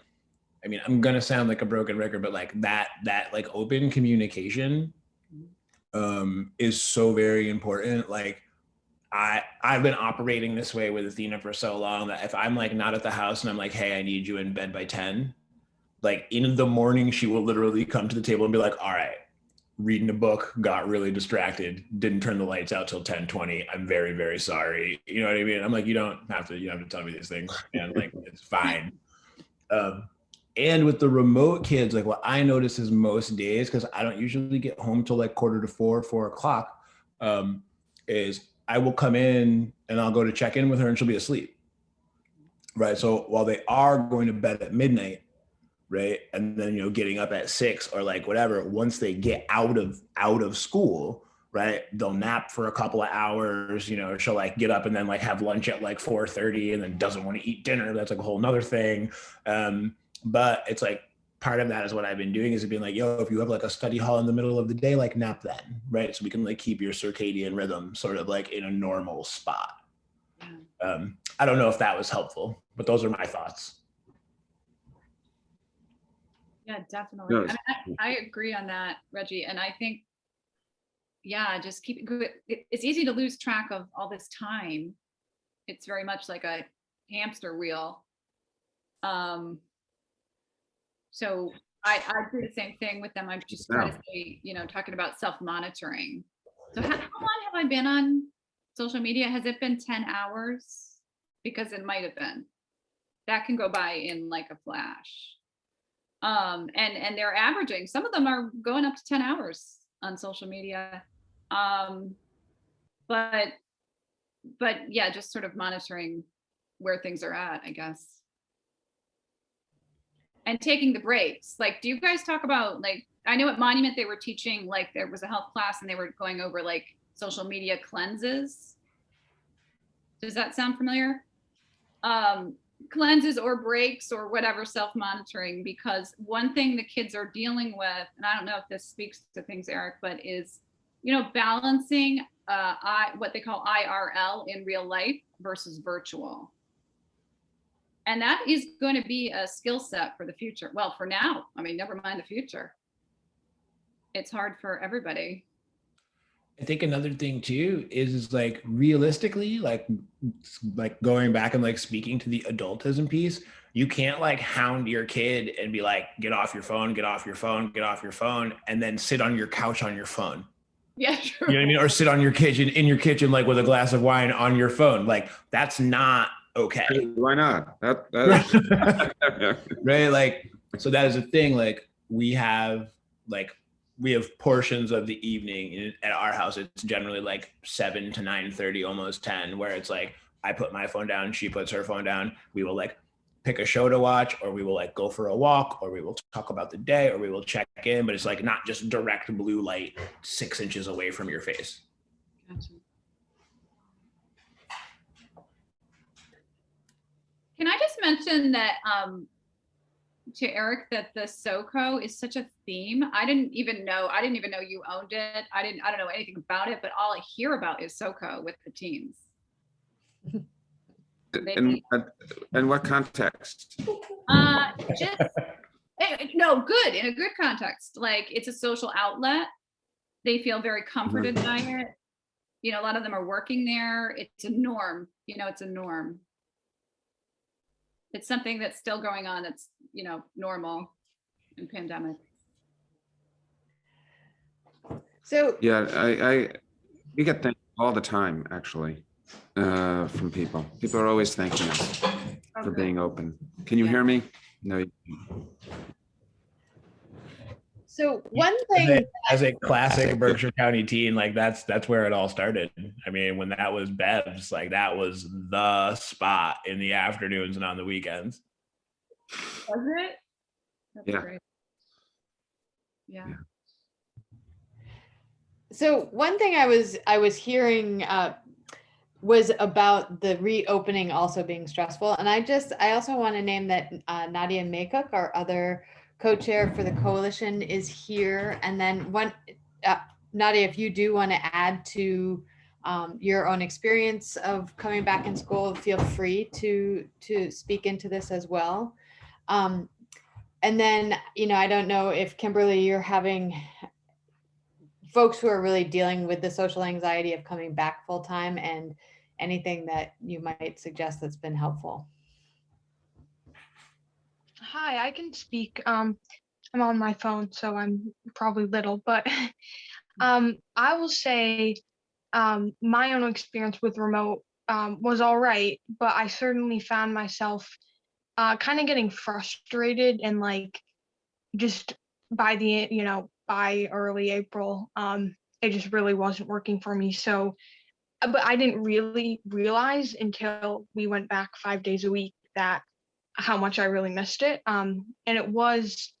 I mean, I'm going to sound like a broken record, but like that like open communication is so very important. Like I've been operating this way with Athena for so long that if I'm like not at the house and I'm like, hey, I need you in bed by 10, like in the morning, she will literally come to the table and be like, all right, reading a book, got really distracted, didn't turn the lights out till 10:20. I'm very, very sorry. You know what I mean? I'm like, you don't have to tell me these things, and like, it's fine. And with the remote kids, like what I notice is most days, because I don't usually get home till like 3:45, 4:00, is I will come in and I'll go to check in with her and she'll be asleep. Right. So while they are going to bed at midnight, right, and then getting up at 6 or like whatever, once they get out of school, right, they'll nap for a couple of hours. She'll like get up and then like have lunch at like 4:30 and then doesn't want to eat dinner. That's like a whole nother thing. But it's like part of that is what I've been doing is being like, yo, if you have like a study hall in the middle of the day, like nap then, right? So we can like keep your circadian rhythm sort of like in a normal spot. I don't know if that was helpful, but those are my thoughts. Yeah, definitely. Yes. I agree on that, Reggie. And I think, yeah, just keep it good. It's easy to lose track of all this time. It's very much like a hamster wheel. So I do the same thing with them. I just try to say, talking about self-monitoring. So how long have I been on social media? Has it been 10 hours? Because it might have been. That can go by in like a flash. And they're averaging, some of them are going up to 10 hours on social media. But yeah, just sort of monitoring where things are at, I guess. And taking the breaks. Like, do you guys talk about, like, I know at Monument they were teaching, like there was a health class and they were going over like social media cleanses. Does that sound familiar? Cleanses or breaks or whatever, self-monitoring, because one thing the kids are dealing with, and I don't know if this speaks to things, Eric, but is, balancing what they call IRL in real life versus virtual. And that is going to be a skill set for the future. Well, for now, I mean, never mind the future. It's hard for everybody. I think another thing too is like realistically, like going back and like speaking to the adultism piece, you can't like hound your kid and be like, get off your phone, get off your phone, get off your phone, and then sit on your couch on your phone. Yeah, true. You know what I mean? Or sit on your kitchen, in your kitchen, like with a glass of wine on your phone. Like that's not okay. Why not? That Right? Like, so that is a thing. Like we have portions of the evening at our house. It's generally like 7 to 9:30, almost 10, where it's like I put my phone down, she puts her phone down. We will like pick a show to watch, or we will like go for a walk, or we will talk about the day, or we will check in. But it's like not just direct blue light 6 inches away from your face. Gotcha. Can I just mention that to Eric that the SoCo is such a theme. I didn't even know you owned it. I don't know anything about it, but all I hear about is SoCo with the teens. In what context? Just no, good, in a good context. Like it's a social outlet. They feel very comforted by it. A lot of them are working there. It's a norm. It's a norm. It's something that's still going on. That's normal in pandemic. So Yeah, we get thanked all the time, actually, from people. People are always thanking us for being open. Can you hear me? No. So one thing, as a classic Berkshire County teen, like that's where it all started. I mean, when that was Bev's, like that was the spot in the afternoons and on the weekends. Was it? That's Yeah. Great. Yeah. So one thing I was hearing was about the reopening also being stressful, and I also want to name that Nadia Maycook, our other co-chair for the coalition, is here. And then Nadia, if you do want to add to your own experience of coming back in school, feel free to speak into this as well. And then, I don't know if Kimberly, you're having folks who are really dealing with the social anxiety of coming back full time, and anything that you might suggest that's been helpful. Hi, I can speak. I I'm on my phone, so I'm probably little, but I will say my own experience with remote was all right, but I certainly found myself kind of getting frustrated and like just by by early April, it just really wasn't working for me. So, but I didn't really realize until we went back 5 days a week that how much I really missed it. And it was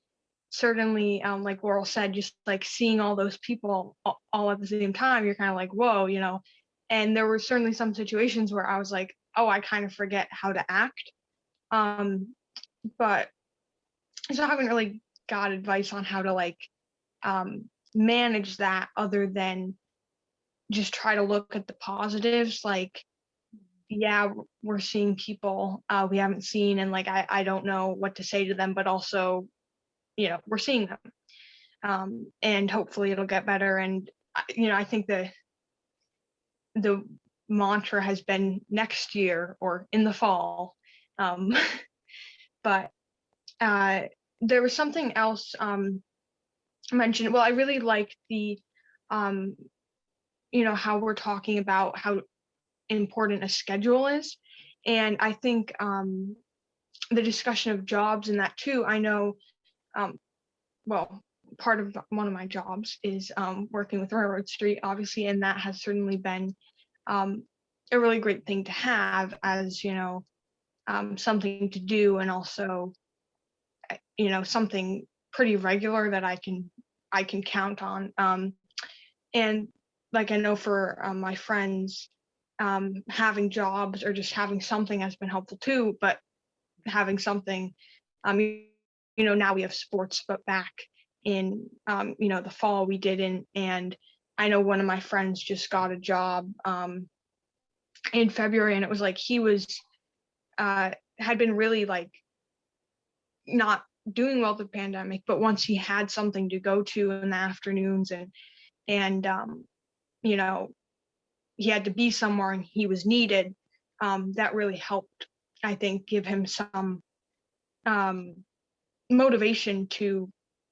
certainly, like Laurel said, just like seeing all those people all at the same time, you're kind of like, whoa, and there were certainly some situations where I was like, oh, I kind of forget how to act. But so I haven't really got advice on how to like manage that other than just try to look at the positives. Like, yeah, we're seeing people we haven't seen, and like I don't know what to say to them, but also, we're seeing them, and hopefully it'll get better. And I think the mantra has been next year or in the fall, but there was something else mentioned. Well, I really liked the how we're talking about how important a schedule is, and I think the discussion of jobs and that too. I know well, part of one of my jobs is working with Railroad Street, obviously, and that has certainly been a really great thing to have as something to do, and also something pretty regular that I can count on. And like I know for my friends, having jobs or just having something has been helpful too. But having something, now we have sports, but back in the fall we didn't. And I know one of my friends just got a job in February, and it was like he was had been really like not doing well with the pandemic, but once he had something to go to in the afternoons and he had to be somewhere and he was needed, that really helped, I think, give him some motivation to,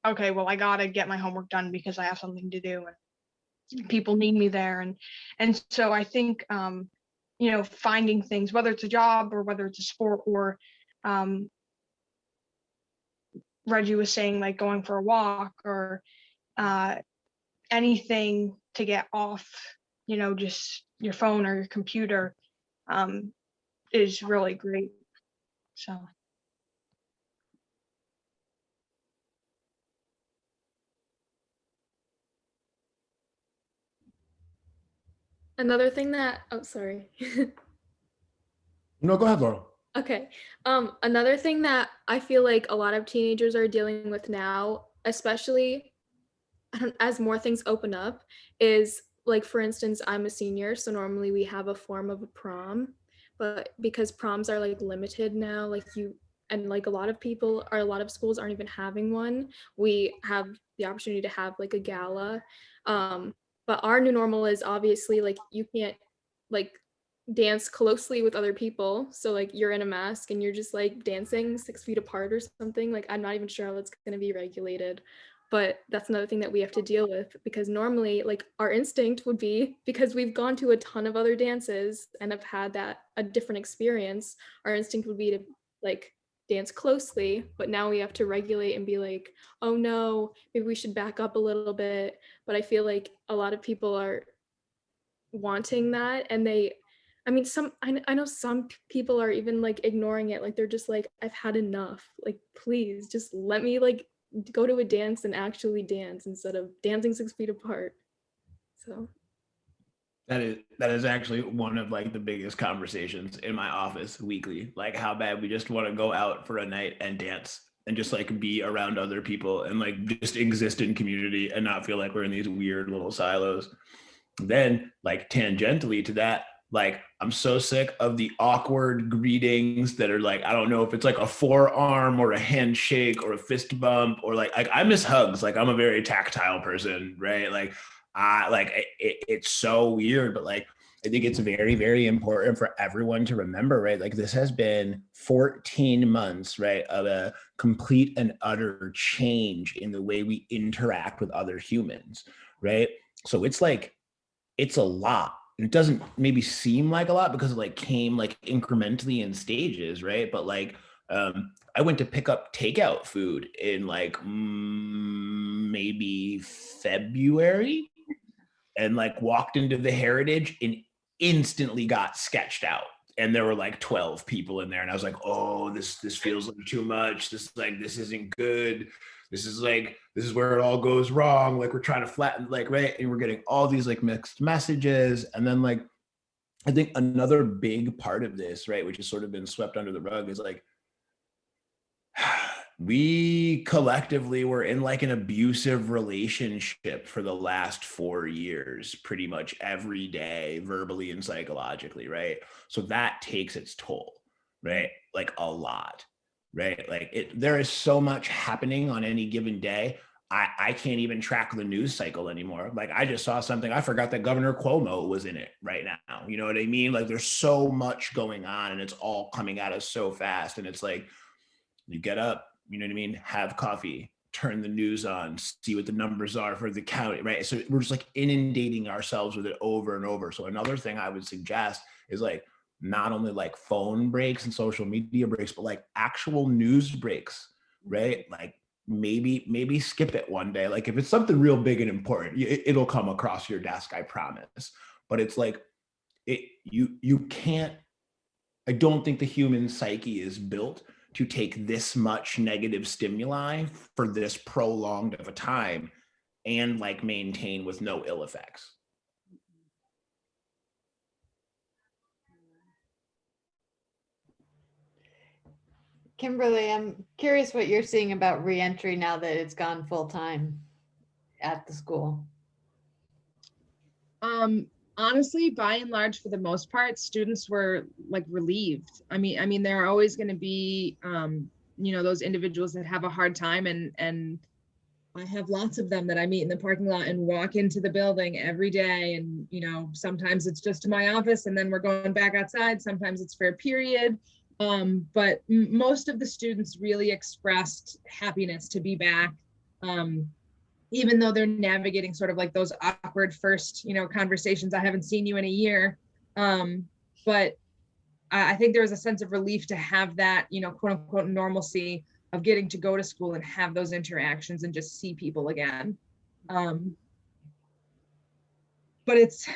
okay, well, I gotta get my homework done because I have something to do and people need me there. And so I think finding things, whether it's a job or whether it's a sport, or Reggie was saying, like going for a walk, or anything to get off, just your phone or your computer, is really great. So. Another thing that, oh, sorry. No, go ahead, Laurel. Okay. Another thing that I feel like a lot of teenagers are dealing with now, especially as more things open up, is like, for instance, I'm a senior, so normally we have a form of a prom, but because proms are like limited now, like and like a lot of schools aren't even having one, we have the opportunity to have like a gala. But our new normal is obviously like you can't like dance closely with other people. So like you're in a mask and you're just like dancing 6 feet apart or something. Like I'm not even sure how it's going to be regulated. But that's another thing that we have to deal with, because normally like our instinct would be, because we've gone to a ton of other dances and have had a different experience, our instinct would be to like dance closely, but now we have to regulate and be like, oh no, maybe we should back up a little bit. But I feel like a lot of people are wanting that, and I know some people are even like ignoring it, like they're just like, I've had enough, like please just let me like go to a dance and actually dance instead of dancing 6 feet apart. So that is actually one of like the biggest conversations in my office weekly, like how bad we just want to go out for a night and dance and just like be around other people and like just exist in community and not feel like we're in these weird little silos. Then like tangentially to that, like I'm so sick of the awkward greetings that are like, I don't know if it's like a forearm or a handshake or a fist bump, or like I miss hugs. Like I'm a very tactile person, right? Like it's so weird, but like I think it's very, very important for everyone to remember, right? Like this has been 14 months, right, of a complete and utter change in the way we interact with other humans, right? So it's like, it's a lot. It doesn't maybe seem like a lot because it like came like incrementally in stages, right? But like, I went to pick up takeout food in like maybe February, and like walked into the Heritage and instantly got sketched out. And there were like 12 people in there. And I was like, oh, this feels like too much. This isn't good. This is where it all goes wrong. Like we're trying to flatten, like, right. And we're getting all these like mixed messages. And then like, I think another big part of this, right, which has sort of been swept under the rug is like, we collectively were in like an abusive relationship for the last 4 years, pretty much every day, verbally and psychologically, right? So that takes its toll, right? Like a lot, right? Like there is so much happening on any given day. I can't even track the news cycle anymore. Like I just saw something, I forgot that Governor Cuomo was in it right now. You know what I mean? Like there's so much going on and it's all coming at us so fast. And it's like, you get up, you know what I mean? Have coffee, turn the news on, see what the numbers are for the county, right? So we're just like inundating ourselves with it over and over. So another thing I would suggest is like not only like phone breaks and social media breaks, but like actual news breaks, right? Like maybe skip it one day. Like if it's something real big and important, it'll come across your desk, I promise. But it's like you can't. I don't think the human psyche is built to take this much negative stimuli for this prolonged of a time and like maintain with no ill effects. Kimberly, I'm curious what you're seeing about reentry now that it's gone full time at the school. Honestly, by and large, for the most part, students were like relieved. I mean, there are always going to be, those individuals that have a hard time, and I have lots of them that I meet in the parking lot and walk into the building every day. And, sometimes it's just to my office and then we're going back outside. Sometimes it's for a period. But most of the students really expressed happiness to be back. Even though they're navigating sort of like those awkward first, conversations, I haven't seen you in a year. But I think there was a sense of relief to have that, quote unquote, normalcy of getting to go to school and have those interactions and just see people again. But it's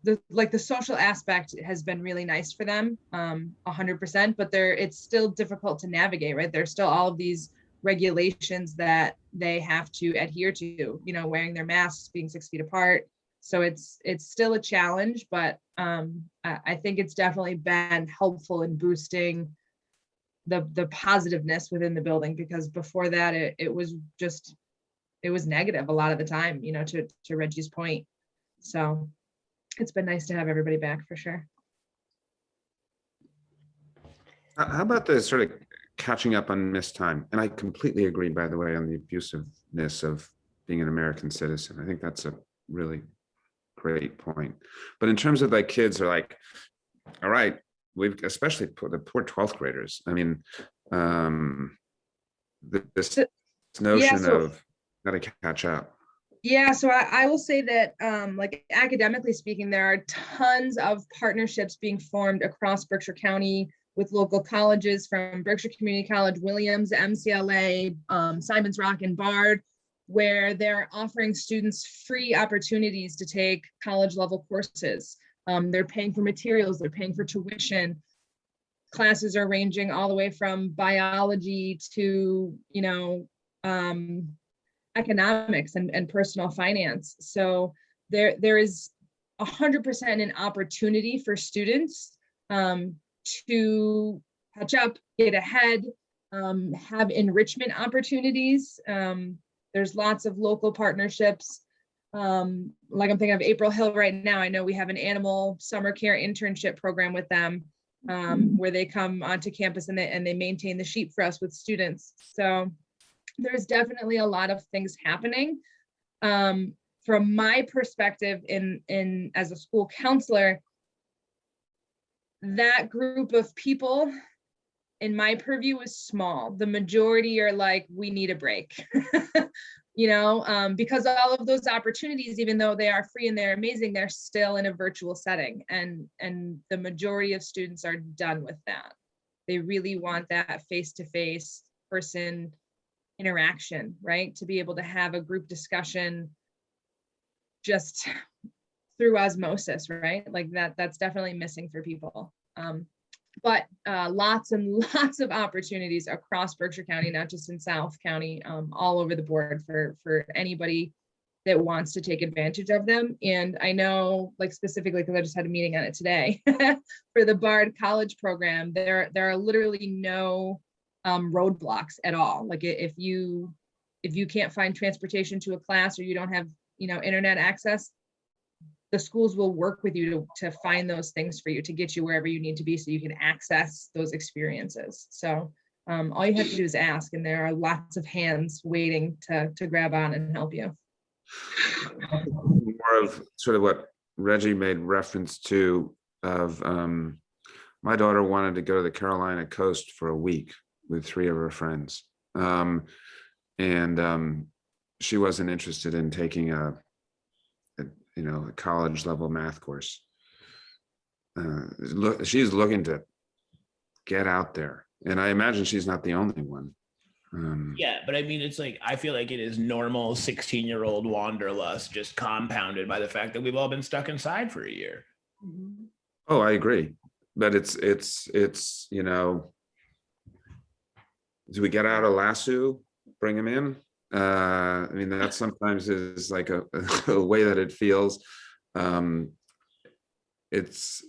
the social aspect has been really nice for them, 100%, but it's still difficult to navigate, right? There's still all of these regulations that they have to adhere to, wearing their masks, being 6 feet apart. So it's still a challenge, but I think it's definitely been helpful in boosting the positiveness within the building, because before that it was negative a lot of the time, to Reggie's point. So it's been nice to have everybody back for sure. How about the sort of catching up on missed time? And I completely agree, by the way, on the abusiveness of being an American citizen. I think that's a really great point. But in terms of like kids are like, all right, we've especially put the poor 12th graders. I mean, this notion of got to catch up. Yeah, so I will say that, like academically speaking, there are tons of partnerships being formed across Berkshire County with local colleges, from Berkshire Community College, Williams, MCLA, Simons Rock, and Bard, where they're offering students free opportunities to take college level courses. They're paying for materials, they're paying for tuition. Classes are ranging all the way from biology to, economics and personal finance. So there is 100% an opportunity for students to catch up, get ahead, have enrichment opportunities. There's lots of local partnerships. Like I'm thinking of April Hill right now. I know we have an animal summer care internship program with them, where they come onto campus and they maintain the sheep for us with students. So there's definitely a lot of things happening. From from my perspective in as a school counselor, that group of people in my purview is small. The majority are like, we need a break. Because all of those opportunities, even though they are free and they're amazing, they're still in a virtual setting. And the majority of students are done with that. They really want that face-to-face person interaction, right? To be able to have a group discussion just through osmosis, right? Like that's definitely missing for people. But lots and lots of opportunities across Berkshire County, not just in South County, all over the board for anybody that wants to take advantage of them. And I know, like specifically, because I just had a meeting on it today, for the Bard College program, there are literally no roadblocks at all. Like if you can't find transportation to a class, or you don't have internet access, the schools will work with you to find those things for you, to get you wherever you need to be so you can access those experiences. So all you have to do is ask, and there are lots of hands waiting to grab on and help you. More of sort of what Reggie made reference to of my daughter wanted to go to the Carolina coast for a week with 3 of her friends. She wasn't interested in taking a college level math course. She's looking to get out there, and I imagine she's not the only one. Yeah, but I mean, it's like, I feel like it is normal 16-year-old wanderlust, just compounded by the fact that we've all been stuck inside for a year. Oh, I agree, but it's do we get out a lasso, bring him in? I mean, that sometimes is like a way that it feels. It's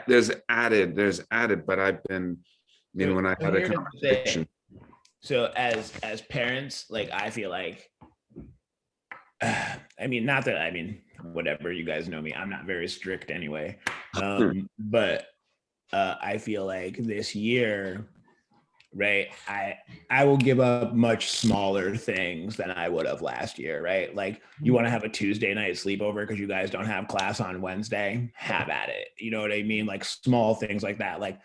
there's added, but I've been, when I had a conversation. So as parents, like, I feel like, whatever, you guys know me, I'm not very strict anyway. But I feel like this year, right, I will give up much smaller things than I would have last year, right? Like, you want to have a Tuesday night sleepover because you guys don't have class on Wednesday, have at it. You know what I mean? Like, small things like that. Like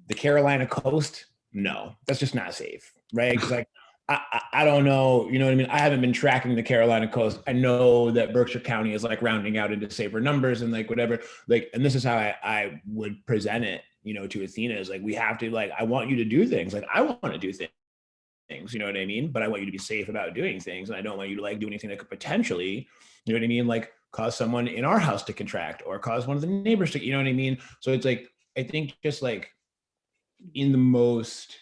the Carolina coast, no, that's just not safe, right? Because like, I don't know, you know what I mean? I haven't been tracking the Carolina coast. I know that Berkshire County is like rounding out into safer numbers and like whatever, like, and this is how I would present it, to Athena, is like, we have to, like, I want you to do things. Like, I want to do things, you know what I mean? But I want you to be safe about doing things. And I don't want you to like do anything that could potentially, you know what I mean? Like cause someone in our house to contract or cause one of the neighbors to, you know what I mean? So it's like, I think just like in the most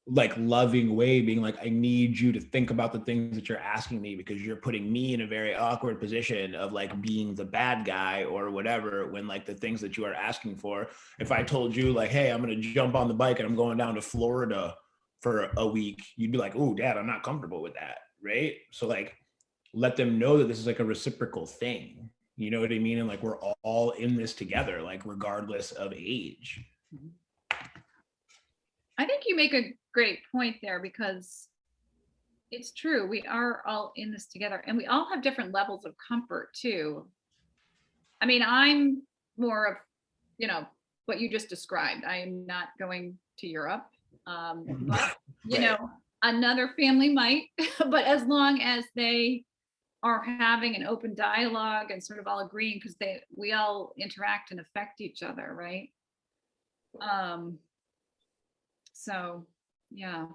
like loving way, being like, I need you to think about the things that you're asking me, because you're putting me in a very awkward position of like being the bad guy or whatever, when like the things that you are asking for, if I told you like, hey, I'm going to jump on the bike and I'm going down to Florida for a week, you'd be like, oh, Dad, I'm not comfortable with that. Right. So like, let them know that this is like a reciprocal thing. You know what I mean? And like, we're all in this together, like regardless of age. I think you make a great point there, because it's true. We are all in this together, and we all have different levels of comfort too. I mean, I'm more of, what you just described. I am not going to Europe. But, another family might, but as long as they are having an open dialogue and sort of all agreeing, because we all interact and affect each other, right? So, yeah.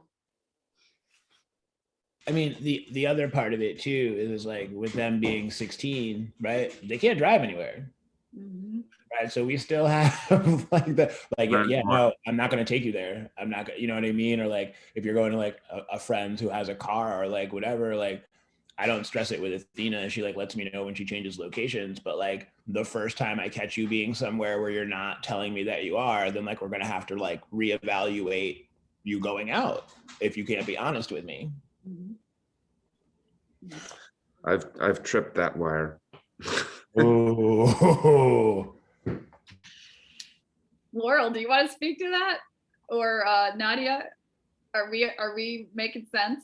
I mean, the other part of it too is like, with them being 16, right? They can't drive anywhere. Mm-hmm. Right. So we still have no, I'm not going to take you there. I'm not going to, you know what I mean? Or like, if you're going to like a friend who has a car or like whatever, like, I don't stress it with Athena. She like lets me know when she changes locations, but like the first time I catch you being somewhere where you're not telling me that you are, then like, we're going to have to like reevaluate you going out if you can't be honest with me. I've tripped that wire. Oh. Laurel, do you want to speak to that? Or Nadia? Are we making sense?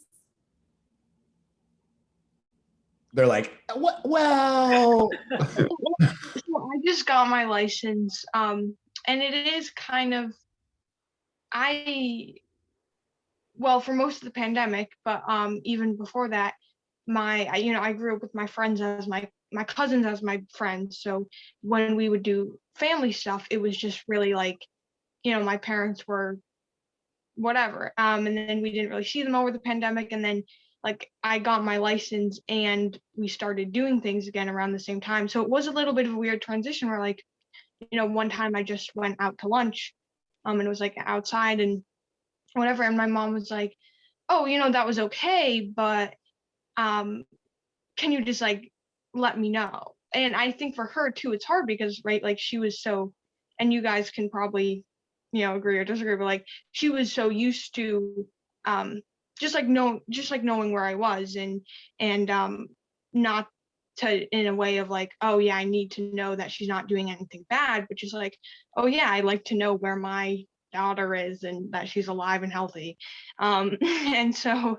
They're like, what? Well, So I just got my license, and it is kind of well, for most of the pandemic, but even before that, I grew up with my friends as my cousins as my friends. So when we would do family stuff, it was just really like, my parents were whatever. And then we didn't really see them over the pandemic. And then like I got my license and we started doing things again around the same time. So it was a little bit of a weird transition where like, one time I just went out to lunch, and it was like outside and whatever. And my mom was like, oh, that was okay, but can you just like let me know? And I think for her too, it's hard because, right, like she was so, and you guys can probably, agree or disagree, but like she was so used to just like knowing where I was and not to in a way of like, oh yeah, I need to know that she's not doing anything bad, but just like, oh yeah, I like to know where my daughter is and that she's alive and healthy. And so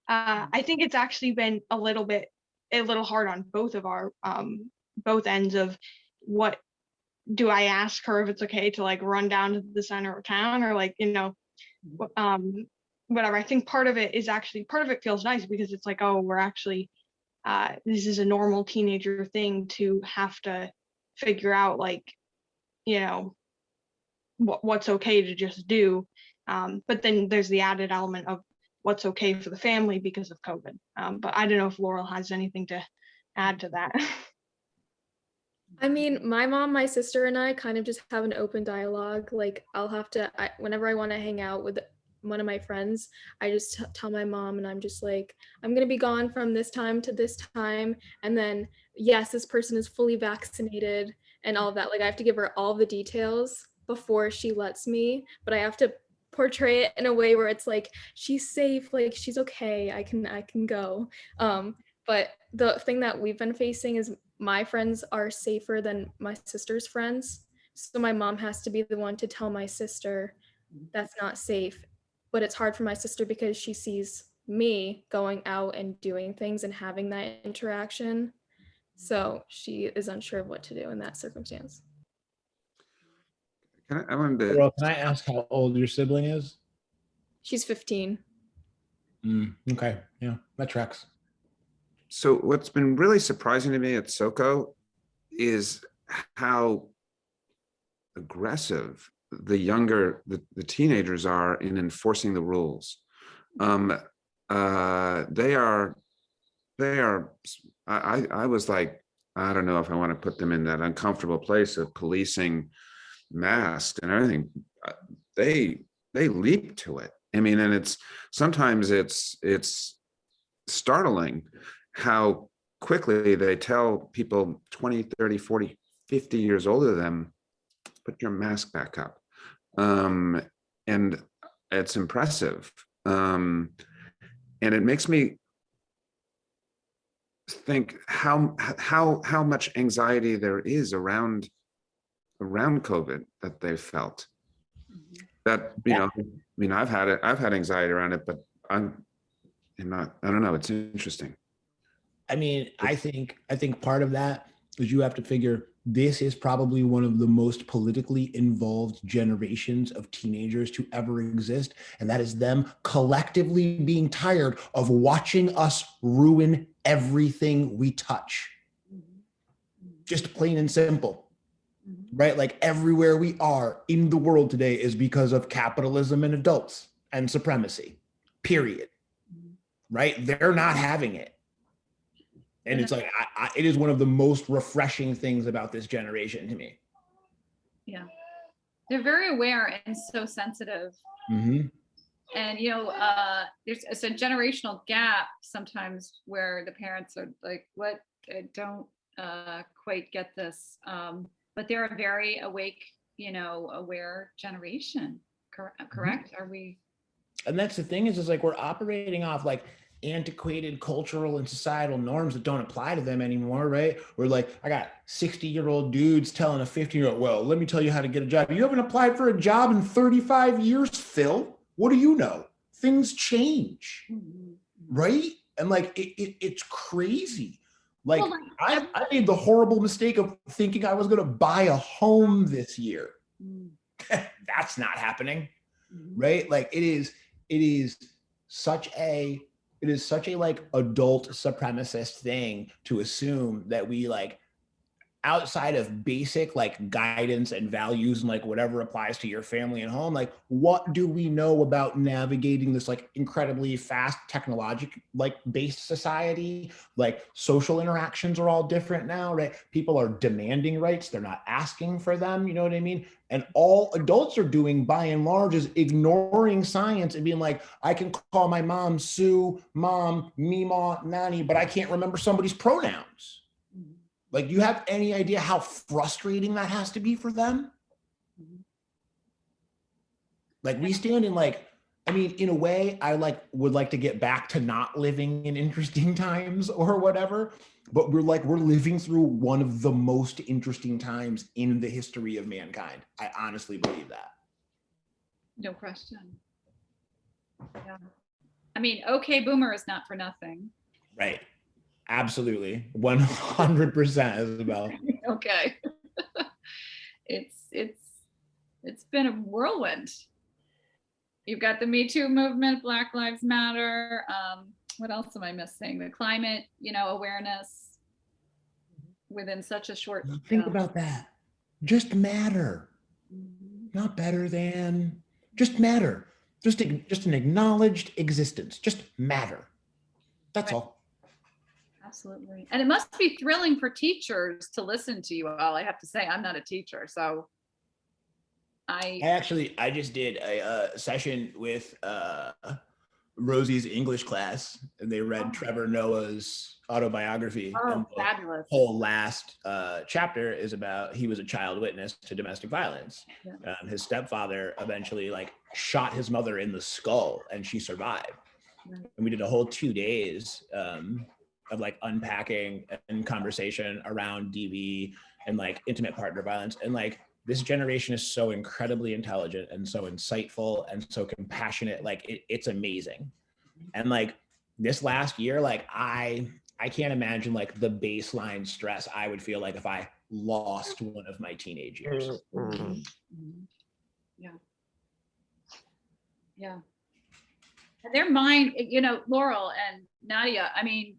I think it's actually been a little hard on both of our both ends of what do I ask her if it's okay to like run down to the center of town or like, whatever. I think part of it feels nice because it's like, oh, we're actually this is a normal teenager thing to have to figure out like, what's okay to just do. But then there's the added element of what's okay for the family because of COVID. But I don't know if Laurel has anything to add to that. I mean, my mom, my sister, and I kind of just have an open dialogue. Like, whenever I want to hang out with one of my friends, I just tell my mom, and I'm just like, I'm going to be gone from this time to this time. And then, yes, this person is fully vaccinated and all of that. Like, I have to give her all the details before she lets me, but I have to portray it in a way where it's like, she's safe, like, she's okay, I can go. But the thing that we've been facing is my friends are safer than my sister's friends. So my mom has to be the one to tell my sister that's not safe. But it's hard for my sister because she sees me going out and doing things and having that interaction. So she is unsure of what to do in that circumstance. I wanted to, Well, can I ask how old your sibling is? She's 15. Okay, yeah, that tracks. so what's been really surprising to me at SoCo is how aggressive the teenagers are in enforcing the rules. They are, I was like, I don't know if I want to put them in that uncomfortable place of policing masks and everything. They leap to it. I mean, and sometimes it's startling how quickly they tell people 20, 30, 40, 50 years older than them, put your mask back up. And it's impressive. And it makes me think how much anxiety there is around COVID that they've felt. That, I mean, I've had anxiety around it, but I'm not, I don't know, it's interesting. I mean, I think part of that is you have to figure this is probably one of the most politically involved generations of teenagers to ever exist. And that is them collectively being tired of watching us ruin everything we touch. Just plain and simple, right? Like everywhere we are in the world today is because of capitalism and adults and supremacy, period. Right? They're not having it. And it's like, it is one of the most refreshing things about this generation to me. Yeah. They're very aware and so sensitive. Mm-hmm. And, it's a generational gap sometimes where the parents are like, what, I don't quite get this. But they're a very awake, aware generation. Correct? Are we? And that's the thing is like, we're operating off like antiquated cultural and societal norms that don't apply to them anymore, right? We're like, I got 60-year-old dudes telling a 15-year-old, well, let me tell you how to get a job. You haven't applied for a job in 35 years, Phil. What do you know? Things change, right? And like, it's crazy. Like, Well, I made the horrible mistake of thinking I was going to buy a home this year. Mm, That's not happening, mhm. right? Like it is such a like adult supremacist thing to assume that we like, outside of basic like guidance and values and like whatever applies to your family and home, like what do we know about navigating this like incredibly fast technologic like based society? Like social interactions are all different now, right? People are demanding rights, they're not asking for them, you know what I mean? And all adults are doing by and large is ignoring science and being like, I can call my mom Sue, mom, Mima, Nani, but I can't remember somebody's pronouns. Like, do you have any idea how frustrating that has to be for them? Like, we stand in like, I mean, in a way, I like would like to get back to not living in interesting times or whatever, but we're living through one of the most interesting times in the history of mankind. I honestly believe that. No question. Yeah. I mean, okay, boomer is not for nothing. Right. Absolutely. 100%, Isabel. Okay. It's been a whirlwind. You've got the Me Too movement, Black Lives Matter. What else am I missing? The climate, awareness within such a short. Think about that. Just matter. Mhm. Not better than. Just matter. Just an acknowledged existence. Just matter. That's Right. all. Absolutely. And it must be thrilling for teachers to listen to you all. I have to say, I'm not a teacher, so I just did a session with Rosie's English class, and they read Trevor Noah's autobiography. And the fabulous. whole last chapter is about, he was a child witness to domestic violence. Yeah. His stepfather eventually like shot his mother in the skull, and she survived. Right. And we did a whole 2 days of like unpacking and conversation around DV and like intimate partner violence. And like, this generation is so incredibly intelligent and so insightful and so compassionate. Like it's amazing. And like this last year, like I can't imagine like the baseline stress I would feel like if I lost one of my teenage years. Mhm. Yeah. Yeah. And their mind, Laurel and Nadia, I mean,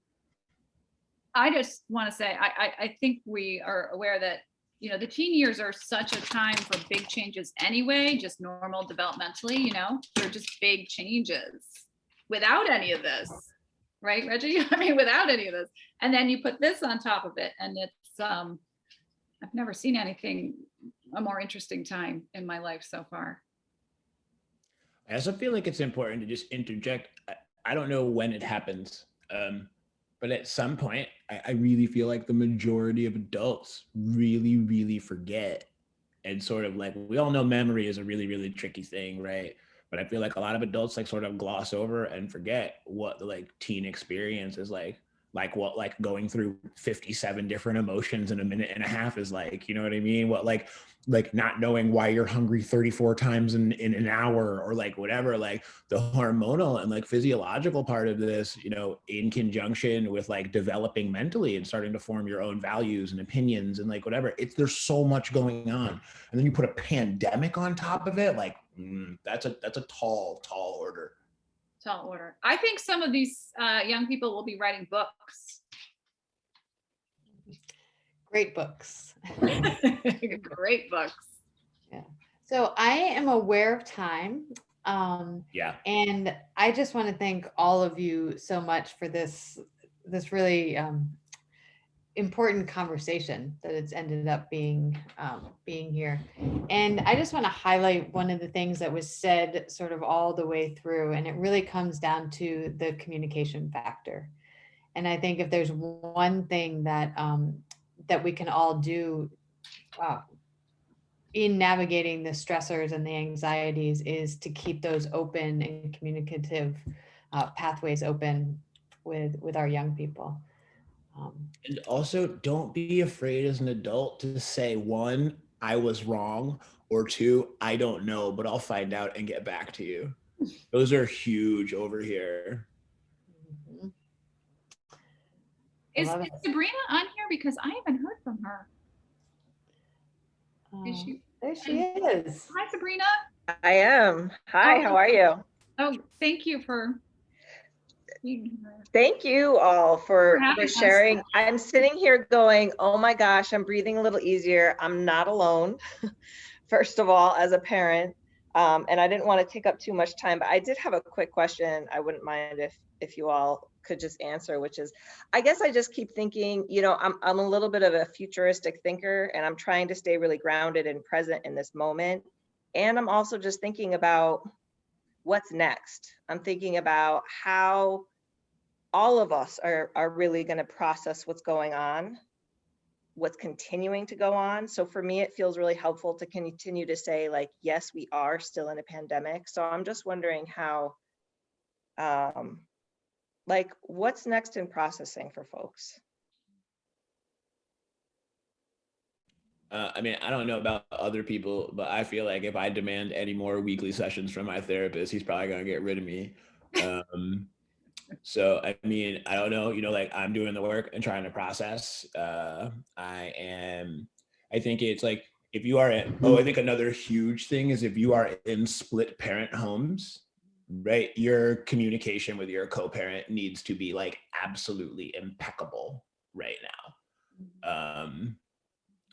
I just want to say, I think we are aware that, the teen years are such a time for big changes anyway, just normal developmentally, they're just big changes without any of this, right, Reggie? I mean, without any of this. And then you put this on top of it, and it's, I've never seen anything, a more interesting time in my life so far. I also feel like it's important to just interject. I don't know when it happens, but at some point, I really feel like the majority of adults really, really forget. And sort of like, we all know memory is a really, really tricky thing, right? But I feel like a lot of adults like sort of gloss over and forget what the like teen experience is like what like going through 57 different emotions in a minute and a half is like, you know what I mean? What like not knowing why you're hungry 34 times in an hour, or like whatever, like the hormonal and like physiological part of this, in conjunction with like developing mentally and starting to form your own values and opinions and like whatever, there's so much going on. And then you put a pandemic on top of it, like that's a tall order. Tall order. I think some of these young people will be writing books. Great books. Great books. Yeah. So I am aware of time. Yeah. And I just want to thank all of you so much for this really important conversation that it's ended up being here. And I just want to highlight one of the things that was said sort of all the way through, and it really comes down to the communication factor. And I think if there's one thing that that we can all do in navigating the stressors and the anxieties is to keep those open and communicative pathways open with our young people. And also, don't be afraid as an adult to say, one, I was wrong, or two, I don't know, but I'll find out and get back to you. Those are huge over here. Is love it. Sabrina on here? Because I haven't heard from her. Is Oh, she? there she is. Hi, Sabrina. I am. Hi, Oh, how are you? Oh, thank you for being here. Thank you all for having us. sharing. I'm sitting here going, oh my gosh, I'm breathing a little easier. I'm not alone, first of all, as a parent. And I didn't want to take up too much time, but I did have a quick question. I wouldn't mind if you all could just answer, which is, I guess I just keep thinking, you know, I'm a little bit of a futuristic thinker, and I'm trying to stay really grounded and present in this moment. And I'm also just thinking about what's next. I'm thinking about how all of us are really going to process what's going on, what's continuing to go on. So for me, it feels really helpful to continue to say, like, yes, we are still in a pandemic. So I'm just wondering how, like, what's next in processing for folks? I mean, I don't know about other people, but I feel like if I demand any more weekly sessions from my therapist, he's probably gonna get rid of me. So I mean, I don't know, you know, like I'm doing the work and trying to process. I think it's like if you are I think another huge thing is if you are in split parent homes, right? Your communication with your co-parent needs to be like absolutely impeccable right now.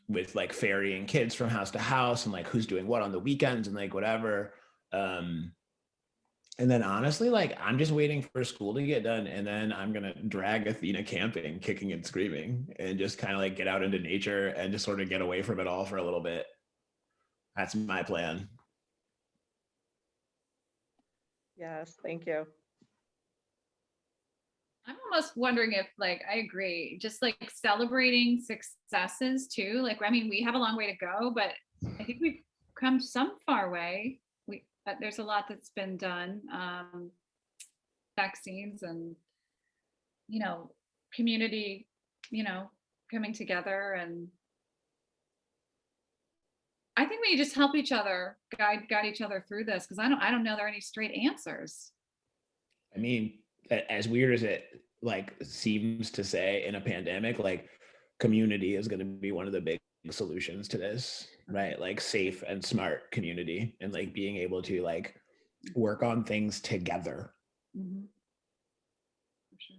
With like ferrying kids from house to house and like who's doing what on the weekends and like whatever. And then honestly, like I'm just waiting for school to get done, and then I'm gonna drag Athena camping, kicking and screaming, and just kind of like get out into nature and just sort of get away from it all for a little bit. That's my plan. Yes, thank you. I'm almost wondering if, like, I agree, just like celebrating successes too. Like, I mean, we have a long way to go, but I think we've come some far way. There's a lot that's been done. Vaccines and, you know, community, you know, coming together, and I think we just help each other, guide each other through this, because I don't know there are any straight answers. I mean, as weird as it like seems to say in a pandemic, like community is going to be one of the big solutions to this, right? Like safe and smart community, and like being able to like work on things together. Mm-hmm. For sure.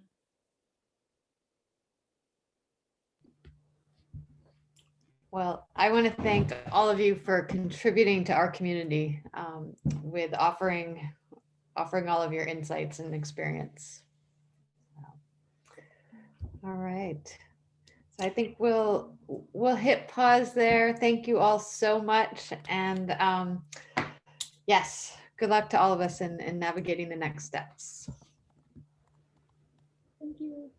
Well, I want to thank all of you for contributing to our community with offering all of your insights and experience. All right. So I think we'll hit pause there. Thank you all so much. And yes, good luck to all of us in navigating the next steps. Thank you.